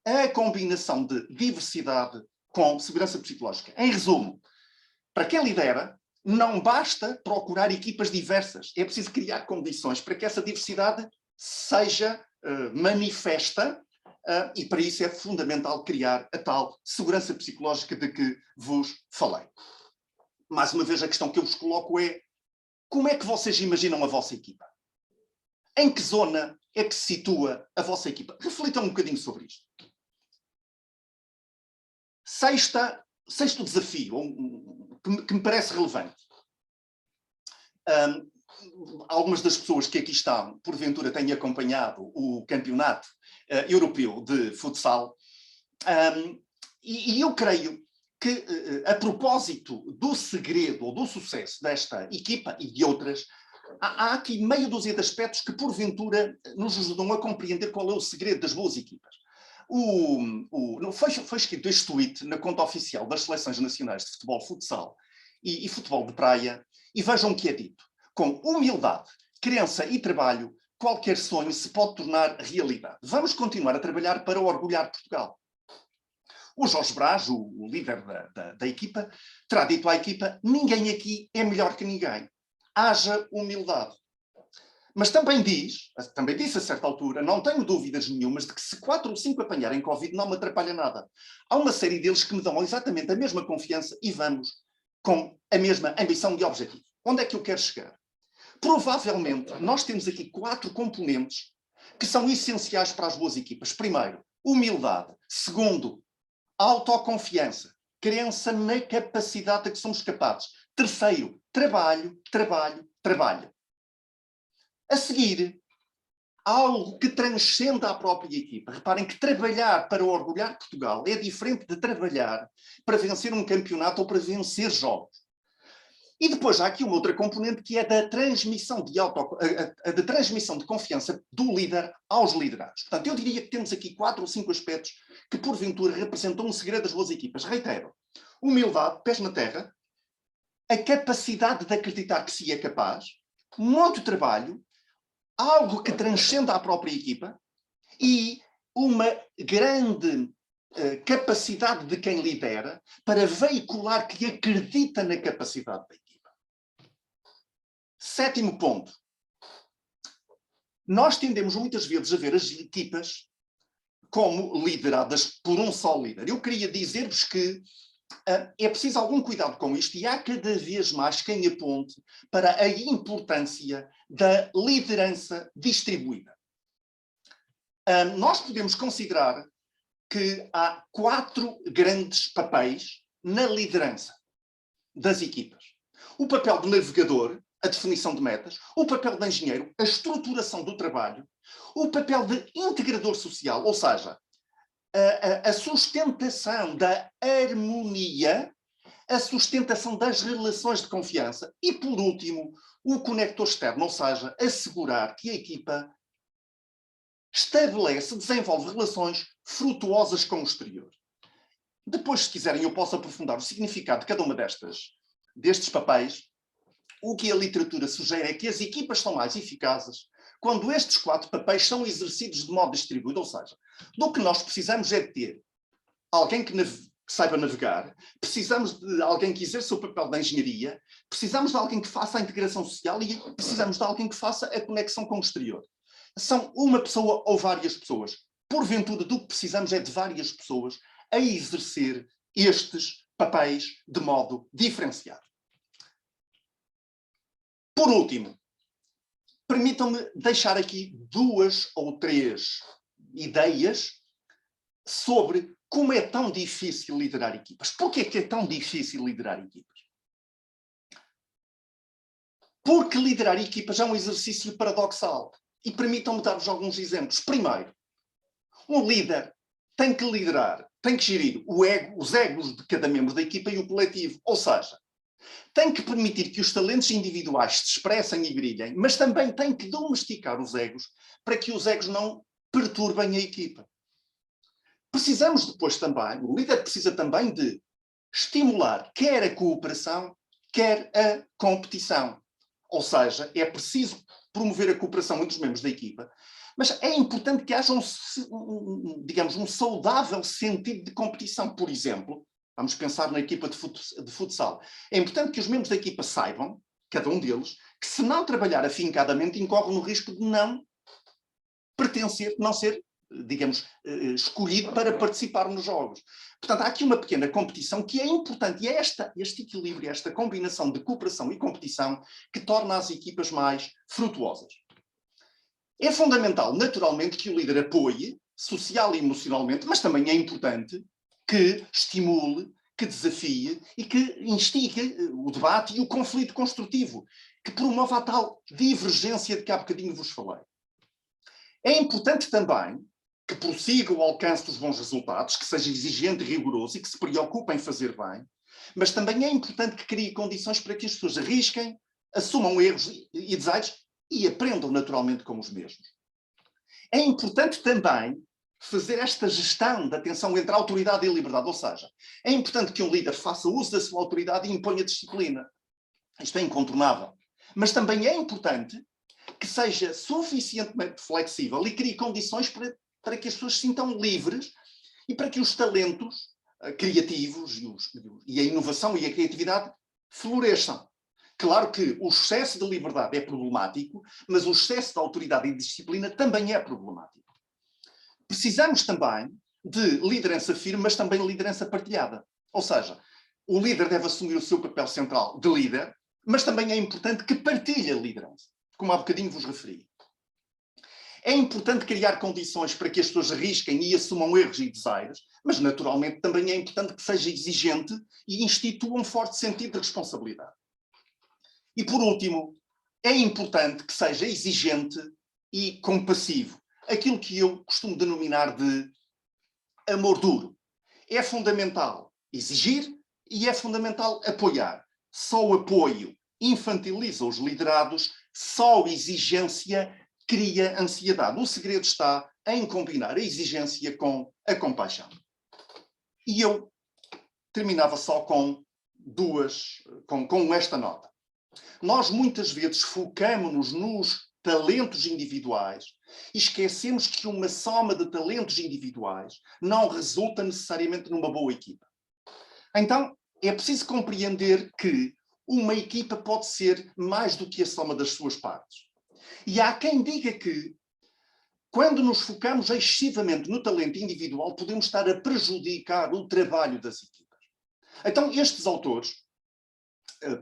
a combinação de diversidade com segurança psicológica. Em resumo, para quem lidera, não basta procurar equipas diversas. É preciso criar condições para que essa diversidade seja manifesta, e para isso é fundamental criar a tal segurança psicológica de que vos falei. Mais uma vez, a questão que eu vos coloco é: como é que vocês imaginam a vossa equipa? Em que zona é que se situa a vossa equipa? Reflitam um bocadinho sobre isto. Sexto desafio, que me parece relevante. Algumas das pessoas que aqui estão, porventura, têm acompanhado o campeonato europeu de futsal, e eu creio que, a propósito do segredo ou do sucesso desta equipa e de outras, há aqui meia dúzia de aspectos que, porventura, nos ajudam a compreender qual é o segredo das boas equipas. Foi escrito este tweet na conta oficial das seleções nacionais de futebol futsal e futebol de praia, e vejam o que é dito: com humildade, crença e trabalho, qualquer sonho se pode tornar realidade. Vamos continuar a trabalhar para orgulhar Portugal. O Jorge Brás, o líder da equipa, terá dito à equipa: ninguém aqui é melhor que ninguém. Haja humildade. Mas também disse a certa altura, não tenho dúvidas nenhumas de que se 4 ou 5 apanharem Covid não me atrapalha nada. Há uma série deles que me dão exatamente a mesma confiança e vamos com a mesma ambição e objetivo. Onde é que eu quero chegar? Provavelmente, nós temos aqui 4 componentes que são essenciais para as boas equipas. Primeiro, humildade. Segundo, autoconfiança. Crença na capacidade de que somos capazes. Terceiro, trabalho, trabalho, trabalho. A seguir, algo que transcenda a própria equipa. Reparem que trabalhar para orgulhar Portugal é diferente de trabalhar para vencer um campeonato ou para vencer jogos. E depois há aqui uma outra componente que é da transmissão de transmissão de confiança do líder aos liderados. Portanto, eu diria que temos aqui 4 ou 5 aspectos que, porventura, representam um segredo das boas equipas. Reitero, humildade, pés na terra, a capacidade de acreditar que se é capaz, muito trabalho, algo que transcenda a própria equipa e uma grande capacidade de quem lidera para veicular que acredita na capacidade da equipa. 7º ponto. Nós tendemos muitas vezes a ver as equipas como lideradas por um só líder. Eu queria dizer-vos que é preciso algum cuidado com isto e há cada vez mais quem aponte para a importância da liderança distribuída. Nós podemos considerar que há 4 grandes papéis na liderança das equipas. O papel de navegador, a definição de metas, o papel de engenheiro, a estruturação do trabalho, o papel de integrador social, ou seja, a sustentação da harmonia, a sustentação das relações de confiança e, por último, o conector externo, ou seja, assegurar que a equipa estabelece, desenvolve relações frutuosas com o exterior. Depois, se quiserem, eu posso aprofundar o significado de cada uma destes papéis. O que a literatura sugere é que as equipas são mais eficazes quando estes 4 papéis são exercidos de modo distribuído, ou seja, do que nós precisamos é de ter alguém que saiba navegar, precisamos de alguém que exerça o papel da engenharia, precisamos de alguém que faça a integração social e precisamos de alguém que faça a conexão com o exterior. São uma pessoa ou várias pessoas. Porventura, do que precisamos é de várias pessoas a exercer estes papéis de modo diferenciado. Por último, permitam-me deixar aqui 2 ou 3 ideias sobre como é tão difícil liderar equipas. Porquê que é tão difícil liderar equipas? Porque liderar equipas é um exercício paradoxal. E permitam-me dar-vos alguns exemplos. Primeiro, um líder tem que liderar, tem que gerir os egos de cada membro da equipa e o coletivo. Ou seja, tem que permitir que os talentos individuais se expressem e brilhem, mas também tem que domesticar os egos para que os egos não perturbem a equipa. Precisamos depois também, o líder precisa também de estimular quer a cooperação, quer a competição. Ou seja, é preciso promover a cooperação entre os membros da equipa, mas é importante que haja um saudável sentido de competição. Por exemplo, vamos pensar na equipa de futsal. É importante que os membros da equipa saibam, cada um deles, que se não trabalhar afincadamente, incorre no risco de não pertencer, não ser, digamos, escolhido para participar nos jogos. Portanto, há aqui uma pequena competição que é importante e é este equilíbrio, esta combinação de cooperação e competição que torna as equipas mais frutuosas. É fundamental, naturalmente, que o líder apoie, social e emocionalmente, mas também é importante que estimule, que desafie e que instigue o debate e o conflito construtivo, que promova a tal divergência de que há bocadinho vos falei. É importante também que prossiga o alcance dos bons resultados, que seja exigente e rigoroso e que se preocupe em fazer bem, mas também é importante que crie condições para que as pessoas arrisquem, assumam erros e desaires e aprendam naturalmente com os mesmos. É importante também fazer esta gestão da tensão entre a autoridade e a liberdade, ou seja, é importante que um líder faça uso da sua autoridade e imponha disciplina. Isto é incontornável. Mas também é importante que seja suficientemente flexível e crie condições para que as pessoas se sintam livres e para que os talentos criativos e a inovação e a criatividade floresçam. Claro que o excesso de liberdade é problemático, mas o excesso de autoridade e disciplina também é problemático. Precisamos também de liderança firme, mas também liderança partilhada. Ou seja, o líder deve assumir o seu papel central de líder, mas também é importante que partilhe a liderança, como há bocadinho vos referi. É importante criar condições para que as pessoas arrisquem e assumam erros e desaires, mas naturalmente também é importante que seja exigente e institua um forte sentido de responsabilidade. E por último, é importante que seja exigente e compassivo, aquilo que eu costumo denominar de amor duro. É fundamental exigir e é fundamental apoiar. Só o apoio infantiliza os liderados, só a exigência cria ansiedade. O segredo está em combinar a exigência com a compaixão. E eu terminava só com esta nota. Nós muitas vezes focamos-nos nos talentos individuais e esquecemos que uma soma de talentos individuais não resulta necessariamente numa boa equipa. Então, é preciso compreender que uma equipa pode ser mais do que a soma das suas partes. E há quem diga que, quando nos focamos excessivamente no talento individual, podemos estar a prejudicar o trabalho das equipas. Então, estes autores,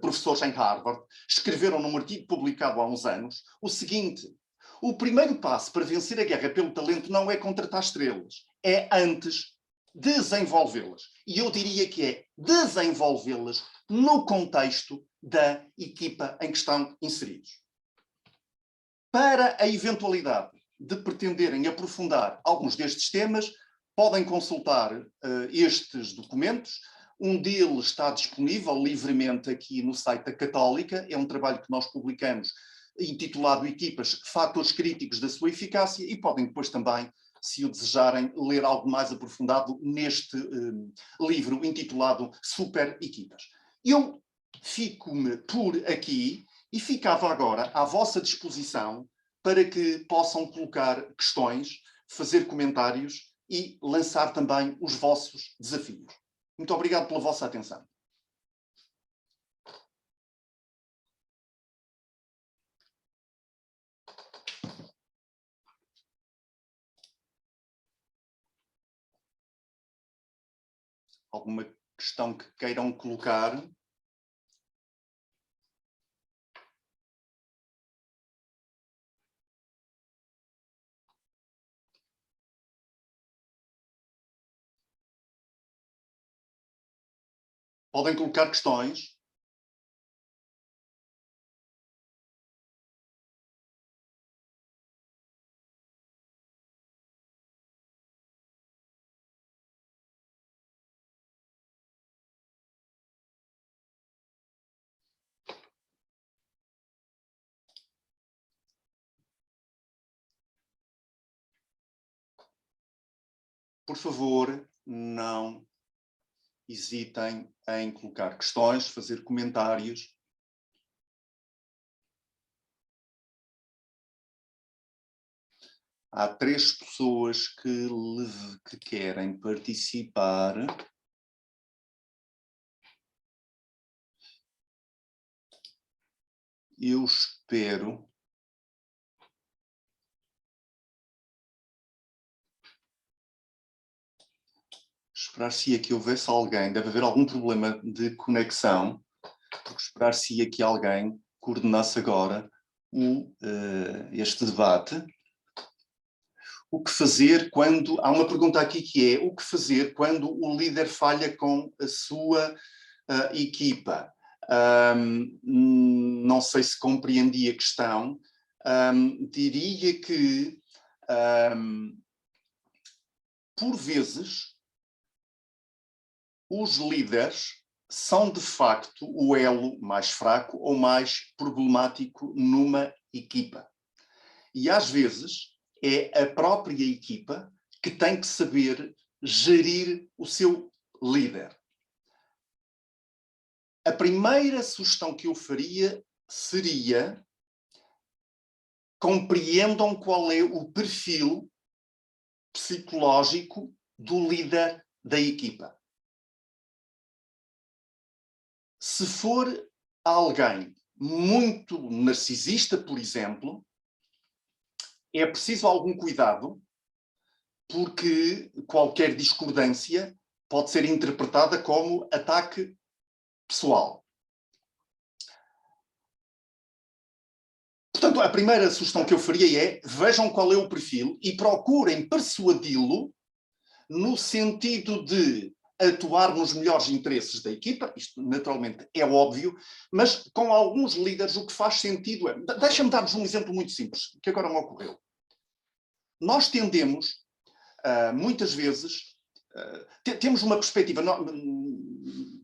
professores em Harvard, escreveram num artigo publicado há uns anos o seguinte: o primeiro passo para vencer a guerra pelo talento não é contratar estrelas, é antes desenvolvê-las. E eu diria que é desenvolvê-las no contexto da equipa em que estão inseridos. Para a eventualidade de pretenderem aprofundar alguns destes temas, podem consultar estes documentos. Um deles está disponível livremente aqui no site da Católica. É um trabalho que nós publicamos intitulado Equipas, Fatores Críticos da Sua Eficácia, e podem depois também, se o desejarem, ler algo mais aprofundado neste livro intitulado Super Equipas. Eu fico-me por aqui e ficava agora à vossa disposição para que possam colocar questões, fazer comentários e lançar também os vossos desafios. Muito obrigado pela vossa atenção. Alguma questão que queiram colocar? Podem colocar questões. Por favor, não hesitem em colocar questões, fazer comentários. Há 3 pessoas que querem participar. Eu espero esperar-se-ia que houvesse alguém, deve haver algum problema de conexão, porque esperar-se-ia que alguém coordenasse agora este debate. O que fazer quando... Há uma pergunta aqui que é: o que fazer quando o líder falha com a sua equipa? Não sei se compreendi a questão. Diria que, por vezes, os líderes são, de facto, o elo mais fraco ou mais problemático numa equipa. E, às vezes, é a própria equipa que tem que saber gerir o seu líder. A primeira sugestão que eu faria seria: compreendam qual é o perfil psicológico do líder da equipa. Se for alguém muito narcisista, por exemplo, é preciso algum cuidado, porque qualquer discordância pode ser interpretada como ataque pessoal. Portanto, a primeira sugestão que eu faria é: vejam qual é o perfil e procurem persuadi-lo no sentido de atuar nos melhores interesses da equipa. Isto naturalmente é óbvio, mas com alguns líderes o que faz sentido é... Deixa-me dar-vos um exemplo muito simples, que agora me ocorreu. Nós tendemos, muitas vezes, temos uma perspectiva,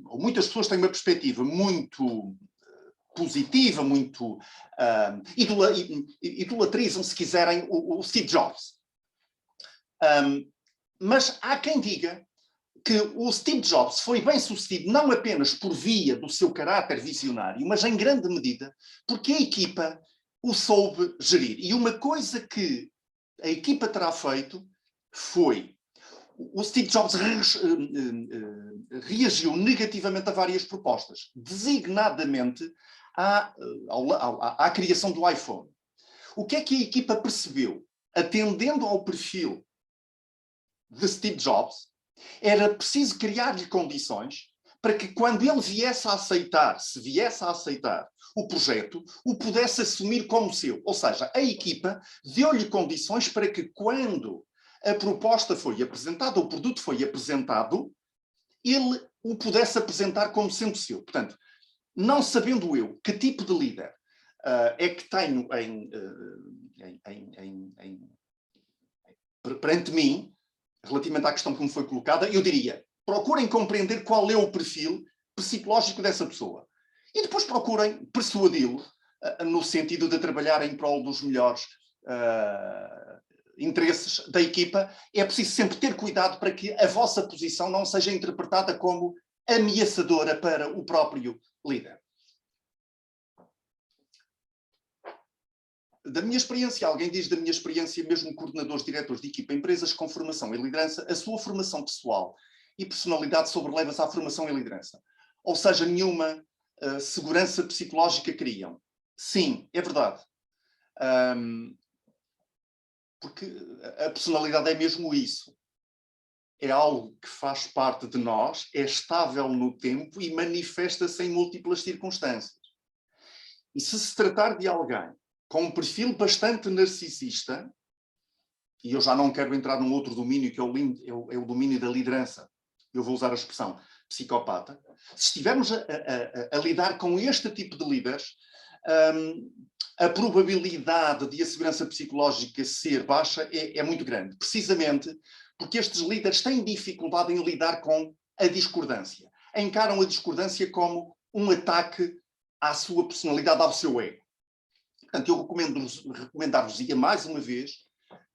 ou muitas pessoas têm uma perspectiva muito positiva, muito idolatrizam, se quiserem, o Steve Jobs. Mas há quem diga que o Steve Jobs foi bem sucedido não apenas por via do seu caráter visionário, mas em grande medida porque a equipa o soube gerir. E uma coisa que a equipa terá feito foi... O Steve Jobs reagiu negativamente a várias propostas, designadamente à criação do iPhone. O que é que a equipa percebeu? Atendendo ao perfil de Steve Jobs, era preciso criar-lhe condições para que, quando ele viesse a aceitar, se viesse a aceitar o projeto, o pudesse assumir como seu. Ou seja, a equipa deu-lhe condições para que, quando a proposta foi apresentada, o produto foi apresentado, ele o pudesse apresentar como sendo seu. Portanto, não sabendo eu que tipo de líder é que tenho perante mim, relativamente à questão que me foi colocada, eu diria: procurem compreender qual é o perfil psicológico dessa pessoa. E depois procurem persuadi-lo no sentido de trabalhar em prol dos melhores interesses da equipa. É preciso sempre ter cuidado para que a vossa posição não seja interpretada como ameaçadora para o próprio líder. Da minha experiência, alguém diz da minha experiência, mesmo coordenadores, diretores de equipa, empresas com formação e liderança, a sua formação pessoal e personalidade sobreleva-se à formação e liderança. Ou seja, nenhuma segurança psicológica criam. Sim, é verdade. Porque a personalidade é mesmo isso. É algo que faz parte de nós, é estável no tempo e manifesta-se em múltiplas circunstâncias. E se tratar de alguém com um perfil bastante narcisista, e eu já não quero entrar num outro domínio, que é o domínio da liderança, eu vou usar a expressão psicopata, se estivermos a lidar com este tipo de líderes, a probabilidade de a segurança psicológica ser baixa é muito grande, precisamente porque estes líderes têm dificuldade em lidar com a discordância. Encaram a discordância como um ataque à sua personalidade, ao seu ego. Portanto, eu recomendar-vos-ia mais uma vez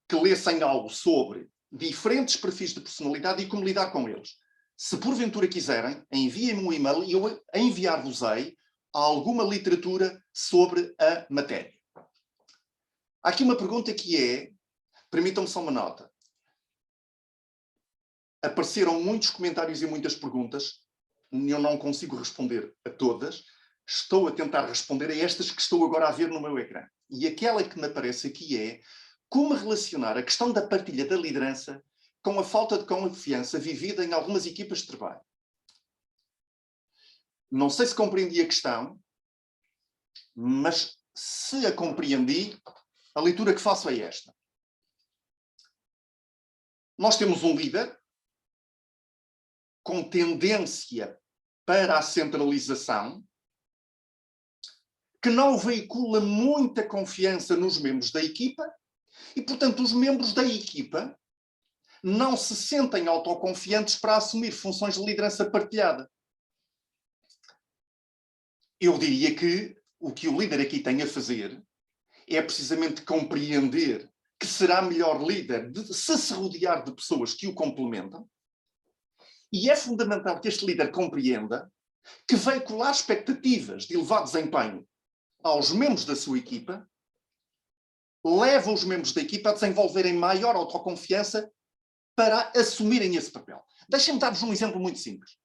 que lessem algo sobre diferentes perfis de personalidade e como lidar com eles. Se porventura quiserem, enviem-me um e-mail e eu enviar-vos-ei alguma literatura sobre a matéria. Há aqui uma pergunta que é, permitam-me só uma nota. Apareceram muitos comentários e muitas perguntas, eu não consigo responder a todas. Estou a tentar responder a estas que estou agora a ver no meu ecrã. E aquela que me aparece aqui é: como relacionar a questão da partilha da liderança com a falta de confiança vivida em algumas equipas de trabalho? Não sei se compreendi a questão, mas se a compreendi, a leitura que faço é esta. Nós temos um líder com tendência para a centralização, que não veicula muita confiança nos membros da equipa e, portanto, os membros da equipa não se sentem autoconfiantes para assumir funções de liderança partilhada. Eu diria que o líder aqui tem a fazer é precisamente compreender que será melhor líder se rodear de pessoas que o complementam, e é fundamental que este líder compreenda que veicular expectativas de elevado desempenho aos membros da sua equipa leva os membros da equipa a desenvolverem maior autoconfiança para assumirem esse papel. Deixem-me dar-vos um exemplo muito simples.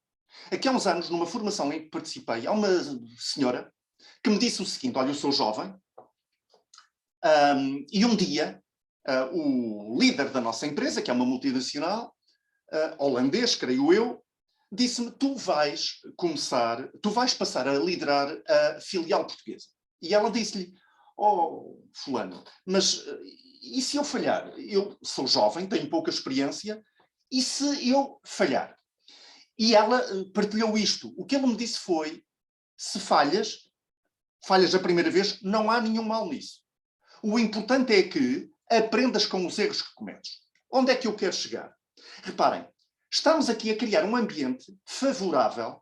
Aqui há uns anos, numa formação em que participei, há uma senhora que me disse o seguinte: olha, eu sou jovem, e um dia o líder da nossa empresa, que é uma multinacional, holandês, creio eu, disse-me: tu vais passar a liderar a filial portuguesa. E ela disse-lhe: oh, fulano, mas e se eu falhar? Eu sou jovem, tenho pouca experiência, e se eu falhar? E ela partilhou isto. O que ela me disse foi: se falhas a primeira vez, não há nenhum mal nisso. O importante é que aprendas com os erros que cometes. Onde é que eu quero chegar? Reparem, estamos aqui a criar um ambiente favorável.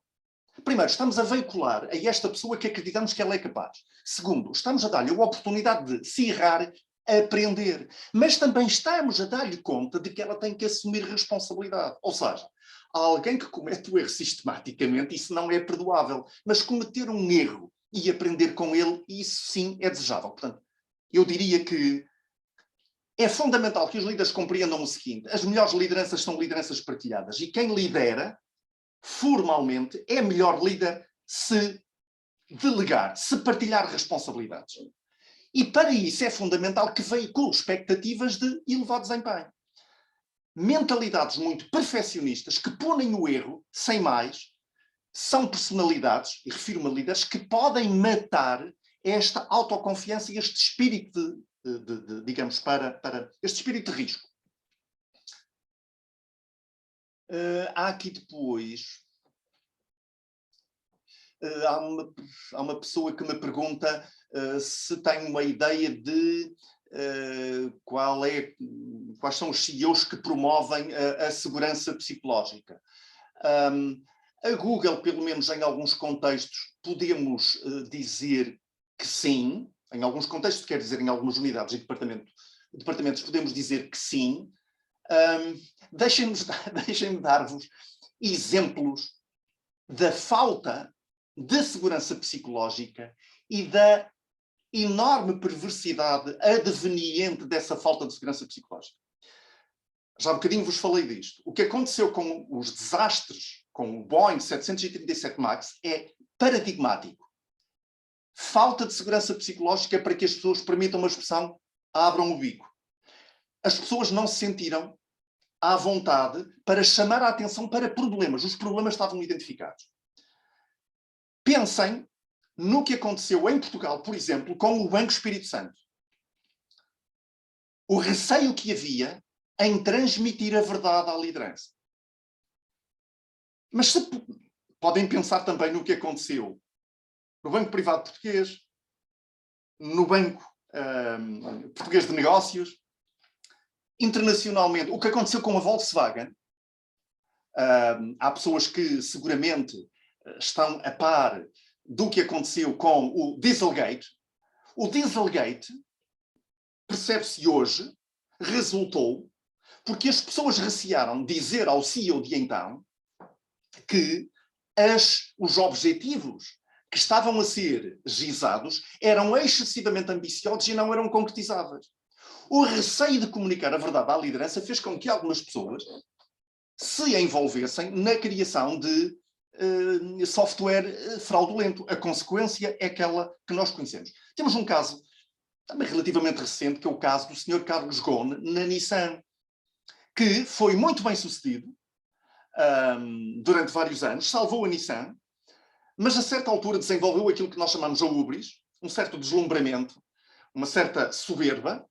Primeiro, estamos a veicular a esta pessoa que acreditamos que ela é capaz. Segundo, estamos a dar-lhe a oportunidade de se errar, aprender. Mas também estamos a dar-lhe conta de que ela tem que assumir responsabilidade. Ou seja, há alguém que comete o erro sistematicamente, isso não é perdoável. Mas cometer um erro e aprender com ele, isso sim é desejável. Portanto, eu diria que é fundamental que os líderes compreendam o seguinte: as melhores lideranças são lideranças partilhadas. E quem lidera, formalmente, é melhor líder se delegar, se partilhar responsabilidades. E para isso é fundamental que veicule expectativas de elevado desempenho. Mentalidades muito perfeccionistas que punem o erro, sem mais, são personalidades, e refiro-me a líderes, que podem matar esta autoconfiança e este espírito digamos, para este espírito de risco. Há aqui depois... há uma pessoa que me pergunta se tem uma ideia de quais são os CEOs que promovem a segurança psicológica. A Google, pelo menos em alguns contextos, podemos dizer que sim. Em alguns contextos, quer dizer, em algumas unidades e departamentos, podemos dizer que sim. Deixem-me dar-vos exemplos da falta de segurança psicológica e da enorme perversidade adveniente dessa falta de segurança psicológica. Já há um bocadinho vos falei disto. O que aconteceu com os desastres com o Boeing 737 MAX é paradigmático. Falta de segurança psicológica para que as pessoas, permitam uma expressão, abram o bico. As pessoas não se sentiram à vontade para chamar a atenção para problemas. Os problemas estavam identificados. Pensem no que aconteceu em Portugal, por exemplo, com o Banco Espírito Santo. O receio que havia em transmitir a verdade à liderança. Mas podem pensar também no que aconteceu no Banco Privado Português, no Banco Português de Negócios, internacionalmente, o que aconteceu com a Volkswagen. Há pessoas que seguramente estão a par do que aconteceu com o Dieselgate. O Dieselgate, percebe-se hoje, resultou porque as pessoas recearam dizer ao CEO de então que os objetivos que estavam a ser gizados eram excessivamente ambiciosos e não eram concretizáveis. O receio de comunicar a verdade à liderança fez com que algumas pessoas se envolvessem na criação de software fraudulento. A consequência é aquela que nós conhecemos. Temos um caso também relativamente recente, que é o caso do Sr. Carlos Ghosn na Nissan, que foi muito bem sucedido durante vários anos, salvou a Nissan, mas a certa altura desenvolveu aquilo que nós chamamos a hubris, um certo deslumbramento, uma certa soberba,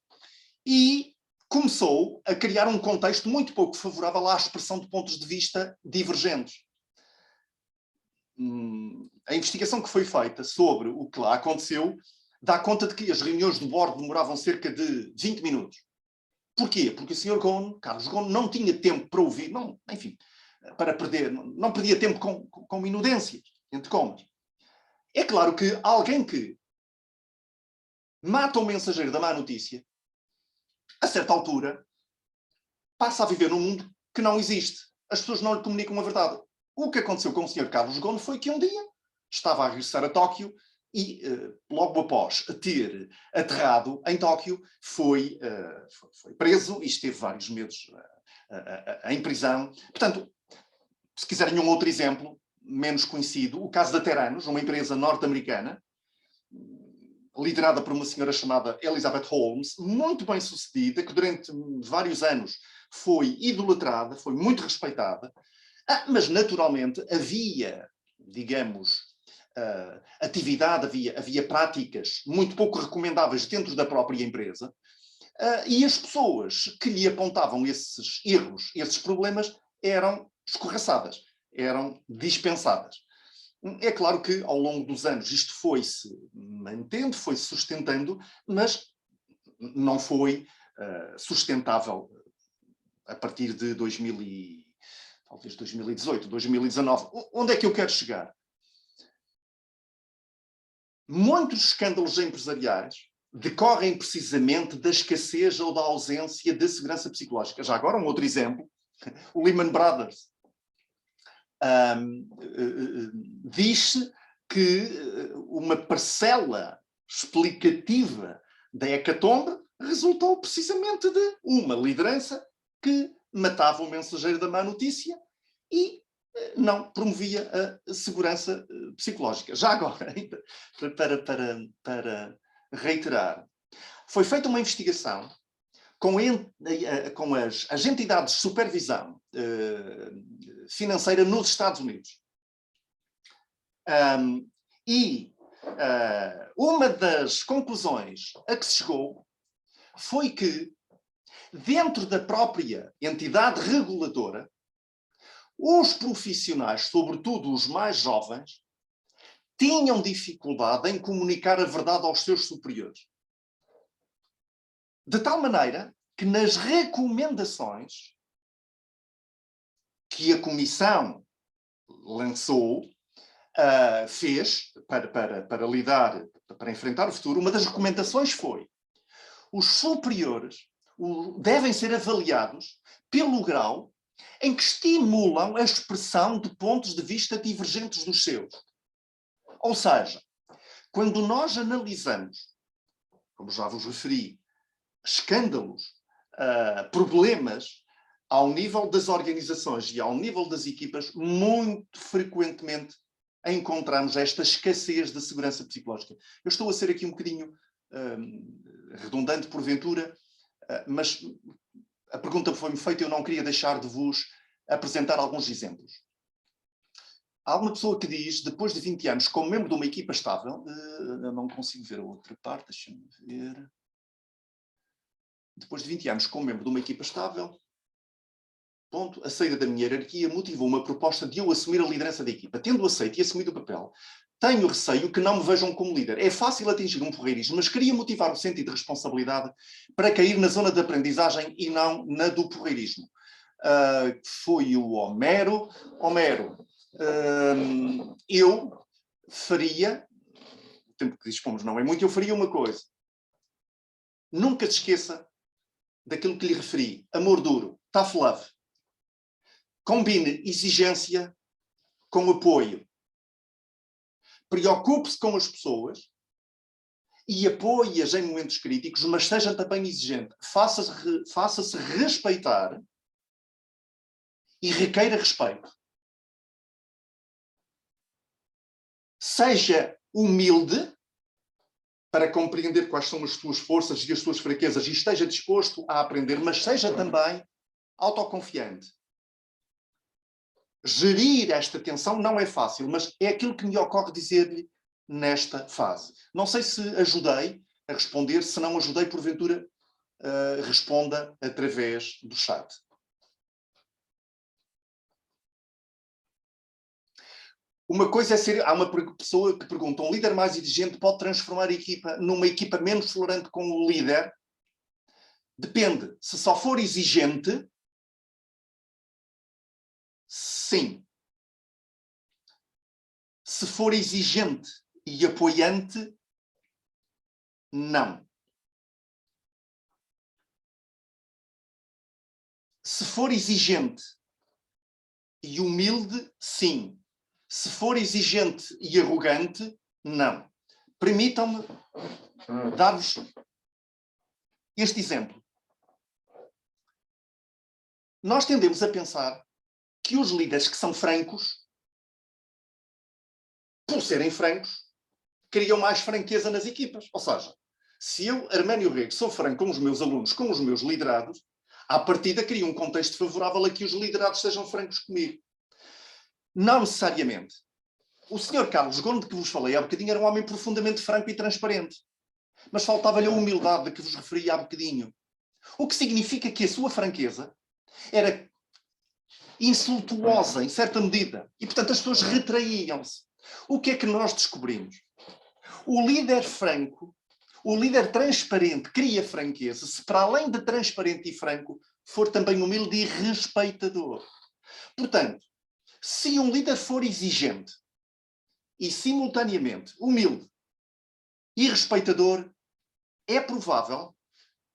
e começou a criar um contexto muito pouco favorável à expressão de pontos de vista divergentes. A investigação que foi feita sobre o que lá aconteceu dá conta de que as reuniões do board demoravam cerca de 20 minutos. Porquê? Porque o Sr. Carlos Ghosn não tinha tempo para ouvir, para perder, não perdia tempo com inudências, entre comas. É claro que alguém que mata o mensageiro da má notícia, a certa altura, passa a viver num mundo que não existe. As pessoas não lhe comunicam a verdade. O que aconteceu com o Sr. Carlos Ghosn foi que um dia estava a regressar a Tóquio e, logo após ter aterrado em Tóquio, foi preso e esteve vários meses em prisão. Portanto, se quiserem um outro exemplo, menos conhecido, o caso da Teranos, uma empresa norte-americana, liderada por uma senhora chamada Elizabeth Holmes, muito bem sucedida, que durante vários anos foi idolatrada, foi muito respeitada, mas naturalmente havia, digamos, atividade, havia práticas muito pouco recomendáveis dentro da própria empresa, e as pessoas que lhe apontavam esses erros, esses problemas, eram escorraçadas, eram dispensadas. É claro que ao longo dos anos isto foi-se mantendo, foi-se sustentando, mas não foi sustentável a partir de talvez 2018, 2019. Onde é que eu quero chegar? Muitos escândalos empresariais decorrem precisamente da escassez ou da ausência de segurança psicológica. Já agora, um outro exemplo, o Lehman Brothers. Diz-se que uma parcela explicativa da hecatombe resultou precisamente de uma liderança que matava o mensageiro da má notícia e não promovia a segurança psicológica. Já agora, para reiterar, foi feita uma investigação com as entidades de supervisão financeira nos Estados Unidos. Uma das conclusões a que se chegou foi que, dentro da própria entidade reguladora, os profissionais, sobretudo os mais jovens, tinham dificuldade em comunicar a verdade aos seus superiores. De tal maneira que nas recomendações que a Comissão lançou, fez para lidar, para enfrentar o futuro, uma das recomendações foi: os superiores devem ser avaliados pelo grau em que estimulam a expressão de pontos de vista divergentes dos seus. Ou seja, quando nós analisamos, como já vos referi, escândalos, problemas ao nível das organizações e ao nível das equipas, muito frequentemente encontramos esta escassez de segurança psicológica. Eu estou a ser aqui um bocadinho redundante, porventura, mas a pergunta foi-me feita e eu não queria deixar de vos apresentar alguns exemplos. Há uma pessoa que diz, depois de 20 anos, como membro de uma equipa estável, eu não consigo ver a outra parte, deixa-me ver. Depois de 20 anos como membro de uma equipa estável, ponto, a saída da minha hierarquia motivou uma proposta de eu assumir a liderança da equipa. Tendo aceito e assumido o papel, tenho receio que não me vejam como líder. É fácil atingir um porreirismo, mas queria motivar o sentido de responsabilidade para cair na zona de aprendizagem e não na do porreirismo. Foi o Homero. Homero, eu faria, o tempo que dispomos não é muito, eu faria uma coisa. Nunca se esqueça daquilo que lhe referi. Amor duro, tough love. Combine exigência com apoio. Preocupe-se com as pessoas e apoie-as em momentos críticos, mas seja também exigente. Faça-se respeitar e requeira respeito. Seja humilde para compreender quais são as suas forças e as suas fraquezas e esteja disposto a aprender, mas seja também autoconfiante. Gerir esta tensão não é fácil, mas é aquilo que me ocorre dizer-lhe nesta fase. Não sei se ajudei a responder, se não ajudei, porventura, responda através do chat. Uma coisa é ser... Há uma pessoa que pergunta, um líder mais exigente pode transformar a equipa numa equipa menos tolerante com o líder? Depende. Se só for exigente, sim. Se for exigente e apoiante, não. Se for exigente e humilde, sim. Se for exigente e arrogante, não. Permitam-me dar-vos este exemplo. Nós tendemos a pensar que os líderes que são francos por serem francos, criam mais franqueza nas equipas. Ou seja, se eu, Arménio Rego, sou franco com os meus alunos, com os meus liderados, à partida crio um contexto favorável a que os liderados sejam francos comigo. Não necessariamente. O senhor Carlos Gomes, de que vos falei há bocadinho, era um homem profundamente franco e transparente. Mas faltava-lhe a humildade de que vos referi há bocadinho. O que significa que a sua franqueza era insultuosa, em certa medida. E, portanto, as pessoas retraíam-se. O que é que nós descobrimos? O líder franco, o líder transparente, cria franqueza, se para além de transparente e franco, for também humilde e respeitador. Portanto, se um líder for exigente e, simultaneamente, humilde e respeitador, é provável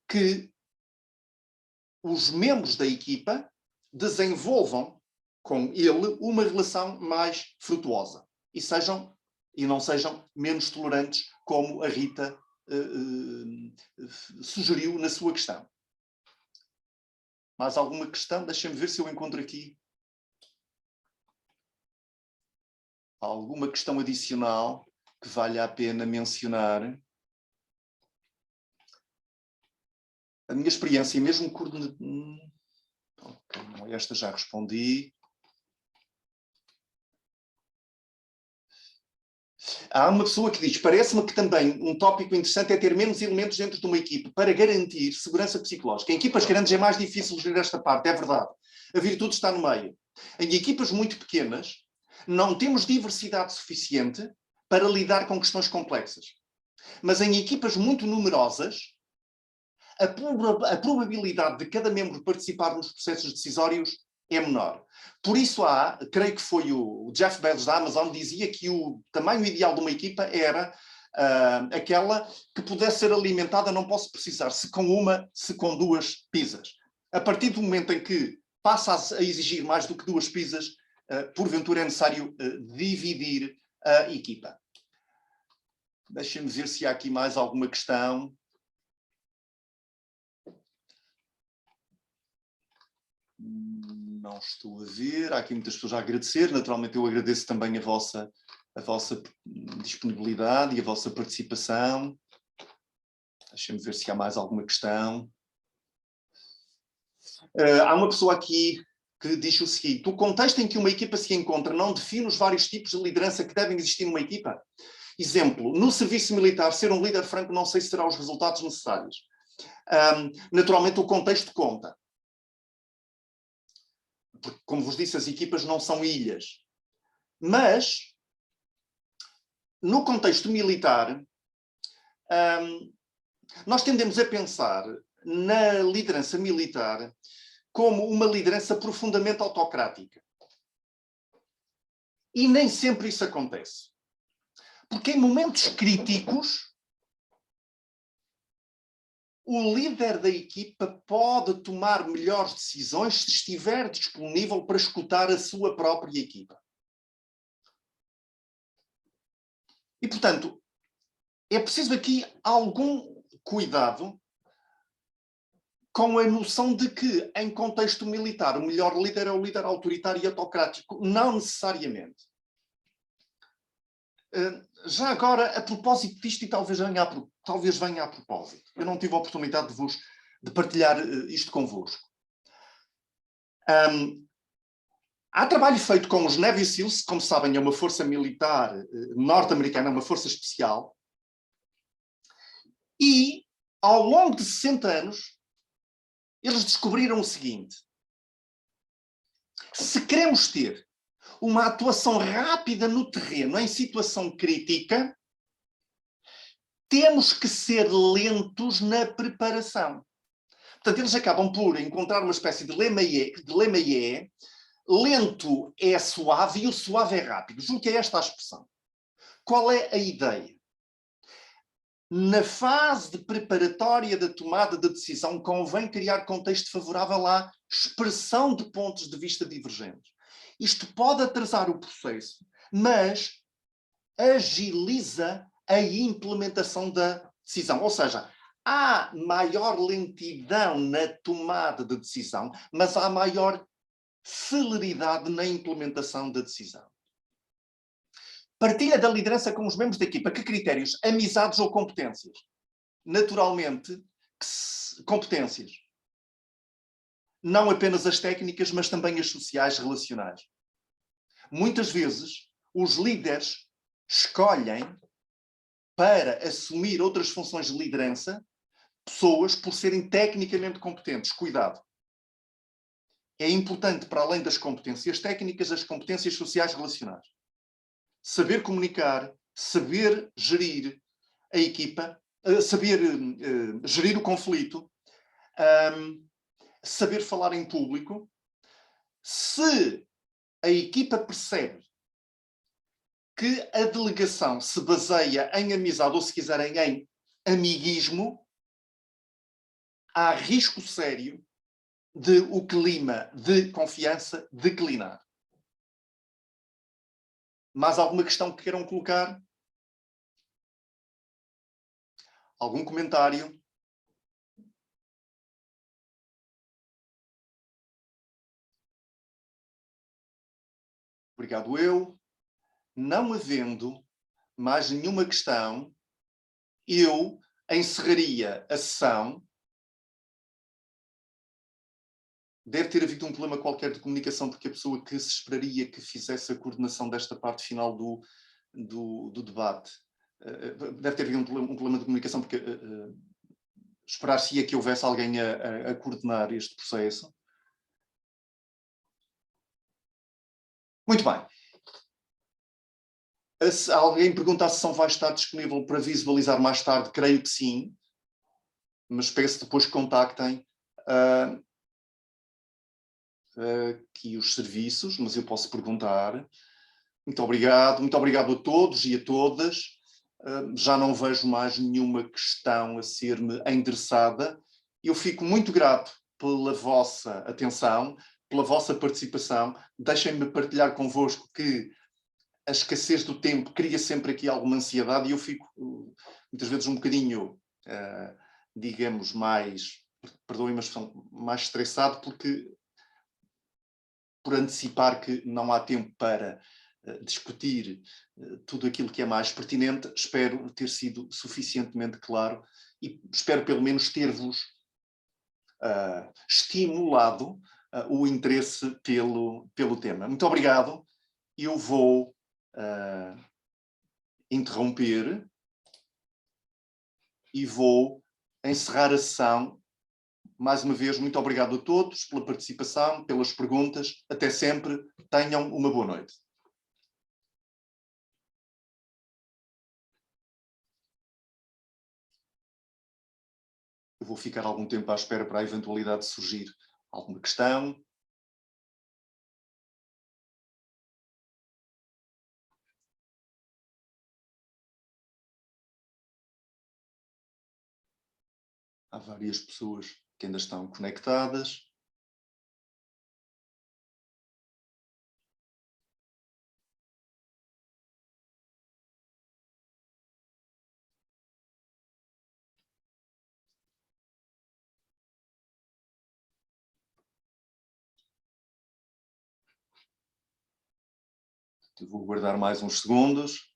que os membros da equipa desenvolvam com ele uma relação mais frutuosa e não sejam menos tolerantes, como a Rita sugeriu na sua questão. Mais alguma questão? Deixem-me ver se eu encontro aqui alguma questão adicional que valha a pena mencionar. A minha experiência, mesmo ok, esta já respondi. Há uma pessoa que diz, parece-me que também um tópico interessante é ter menos elementos dentro de uma equipe para garantir segurança psicológica. Em equipas grandes é mais difícil gerir esta parte, é verdade. A virtude está no meio. Em equipas muito pequenas, não temos diversidade suficiente para lidar com questões complexas. Mas em equipas muito numerosas, a probabilidade de cada membro participar nos processos decisórios é menor. Por isso creio que foi o Jeff Bezos da Amazon, dizia que o tamanho ideal de uma equipa era aquela que pudesse ser alimentada, não posso precisar, se com uma, se com duas pizzas. A partir do momento em que passa a exigir mais do que duas pizzas, porventura é necessário dividir a equipa. Deixem-me ver se há aqui mais alguma questão. Não estou a ver. Há aqui muitas pessoas a agradecer. Naturalmente eu agradeço também a vossa disponibilidade e a vossa participação. Deixem-me ver se há mais alguma questão. Há uma pessoa aqui que diz o seguinte: o contexto em que uma equipa se encontra não define os vários tipos de liderança que devem existir numa equipa? Exemplo, no serviço militar, ser um líder franco não sei se terá os resultados necessários. Naturalmente o contexto conta. Porque, como vos disse, as equipas não são ilhas. Mas, no contexto militar, nós tendemos a pensar na liderança militar como uma liderança profundamente autocrática. E nem sempre isso acontece. Porque em momentos críticos, o líder da equipa pode tomar melhores decisões se estiver disponível para escutar a sua própria equipa. E, portanto, é preciso aqui algum cuidado com a noção de que, em contexto militar, o melhor líder é o líder autoritário e autocrático. Não necessariamente. Já agora, a propósito disto, e talvez venha a propósito, eu não tive a oportunidade de partilhar isto convosco. Há trabalho feito com os Navy SEALs, como sabem, é uma força militar norte-americana, uma força especial, e ao longo de 60 anos, eles descobriram o seguinte: se queremos ter uma atuação rápida no terreno, em situação crítica, temos que ser lentos na preparação. Portanto, eles acabam por encontrar uma espécie de lema IE, lento é suave e o suave é rápido. Julgo que é esta a expressão. Qual é a ideia? Na fase de preparatória da tomada de decisão, convém criar contexto favorável à expressão de pontos de vista divergentes. Isto pode atrasar o processo, mas agiliza a implementação da decisão. Ou seja, há maior lentidão na tomada de decisão, mas há maior celeridade na implementação da decisão. Partilha da liderança com os membros da equipa. Que critérios? Amizades ou competências? Naturalmente, competências. Não apenas as técnicas, mas também as sociais relacionais. Muitas vezes, os líderes escolhem para assumir outras funções de liderança pessoas por serem tecnicamente competentes. Cuidado. É importante, para além das competências técnicas, as competências sociais relacionais. Saber comunicar, saber gerir a equipa, saber gerir o conflito, saber falar em público. Se a equipa percebe que a delegação se baseia em amizade, ou se quiserem em amiguismo, há risco sério de o clima de confiança declinar. Mais alguma questão que queiram colocar? Algum comentário? Obrigado eu. Não havendo mais nenhuma questão, eu encerraria a sessão. Deve ter havido um problema qualquer de comunicação, porque a pessoa que se esperaria que fizesse a coordenação desta parte final do debate, deve ter havido um problema de comunicação, porque esperar-se-ia que houvesse alguém a coordenar este processo. Muito bem. Se alguém pergunta se a sessão vai estar disponível para visualizar mais tarde, creio que sim, mas peço depois que contactem aqui os serviços, mas eu posso perguntar. Muito obrigado a todos e a todas. Já não vejo mais nenhuma questão a ser-me endereçada. Eu fico muito grato pela vossa atenção, pela vossa participação. Deixem-me partilhar convosco que a escassez do tempo cria sempre aqui alguma ansiedade e eu fico muitas vezes um bocadinho, digamos, perdoem-me a expressão, mais estressado por antecipar que não há tempo para discutir tudo aquilo que é mais pertinente. Espero ter sido suficientemente claro e espero pelo menos ter-vos estimulado o interesse pelo tema. Muito obrigado. Eu vou interromper e vou encerrar a sessão. Mais uma vez, muito obrigado a todos pela participação, pelas perguntas. Até sempre. Tenham uma boa noite. Eu vou ficar algum tempo à espera para a eventualidade de surgir alguma questão. Há várias pessoas que ainda estão conectadas. Eu vou guardar mais uns segundos.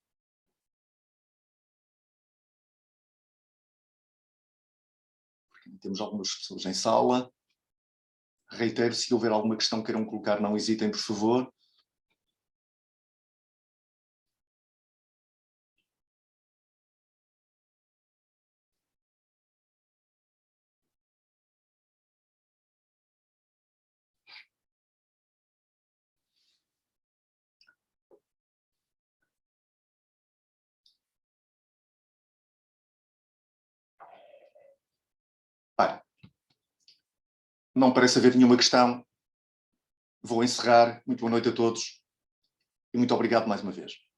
Temos algumas pessoas em sala. Reitero, se houver alguma questão que queiram colocar, não hesitem, por favor. Bem, não parece haver nenhuma questão. Vou encerrar. Muito boa noite a todos e muito obrigado mais uma vez.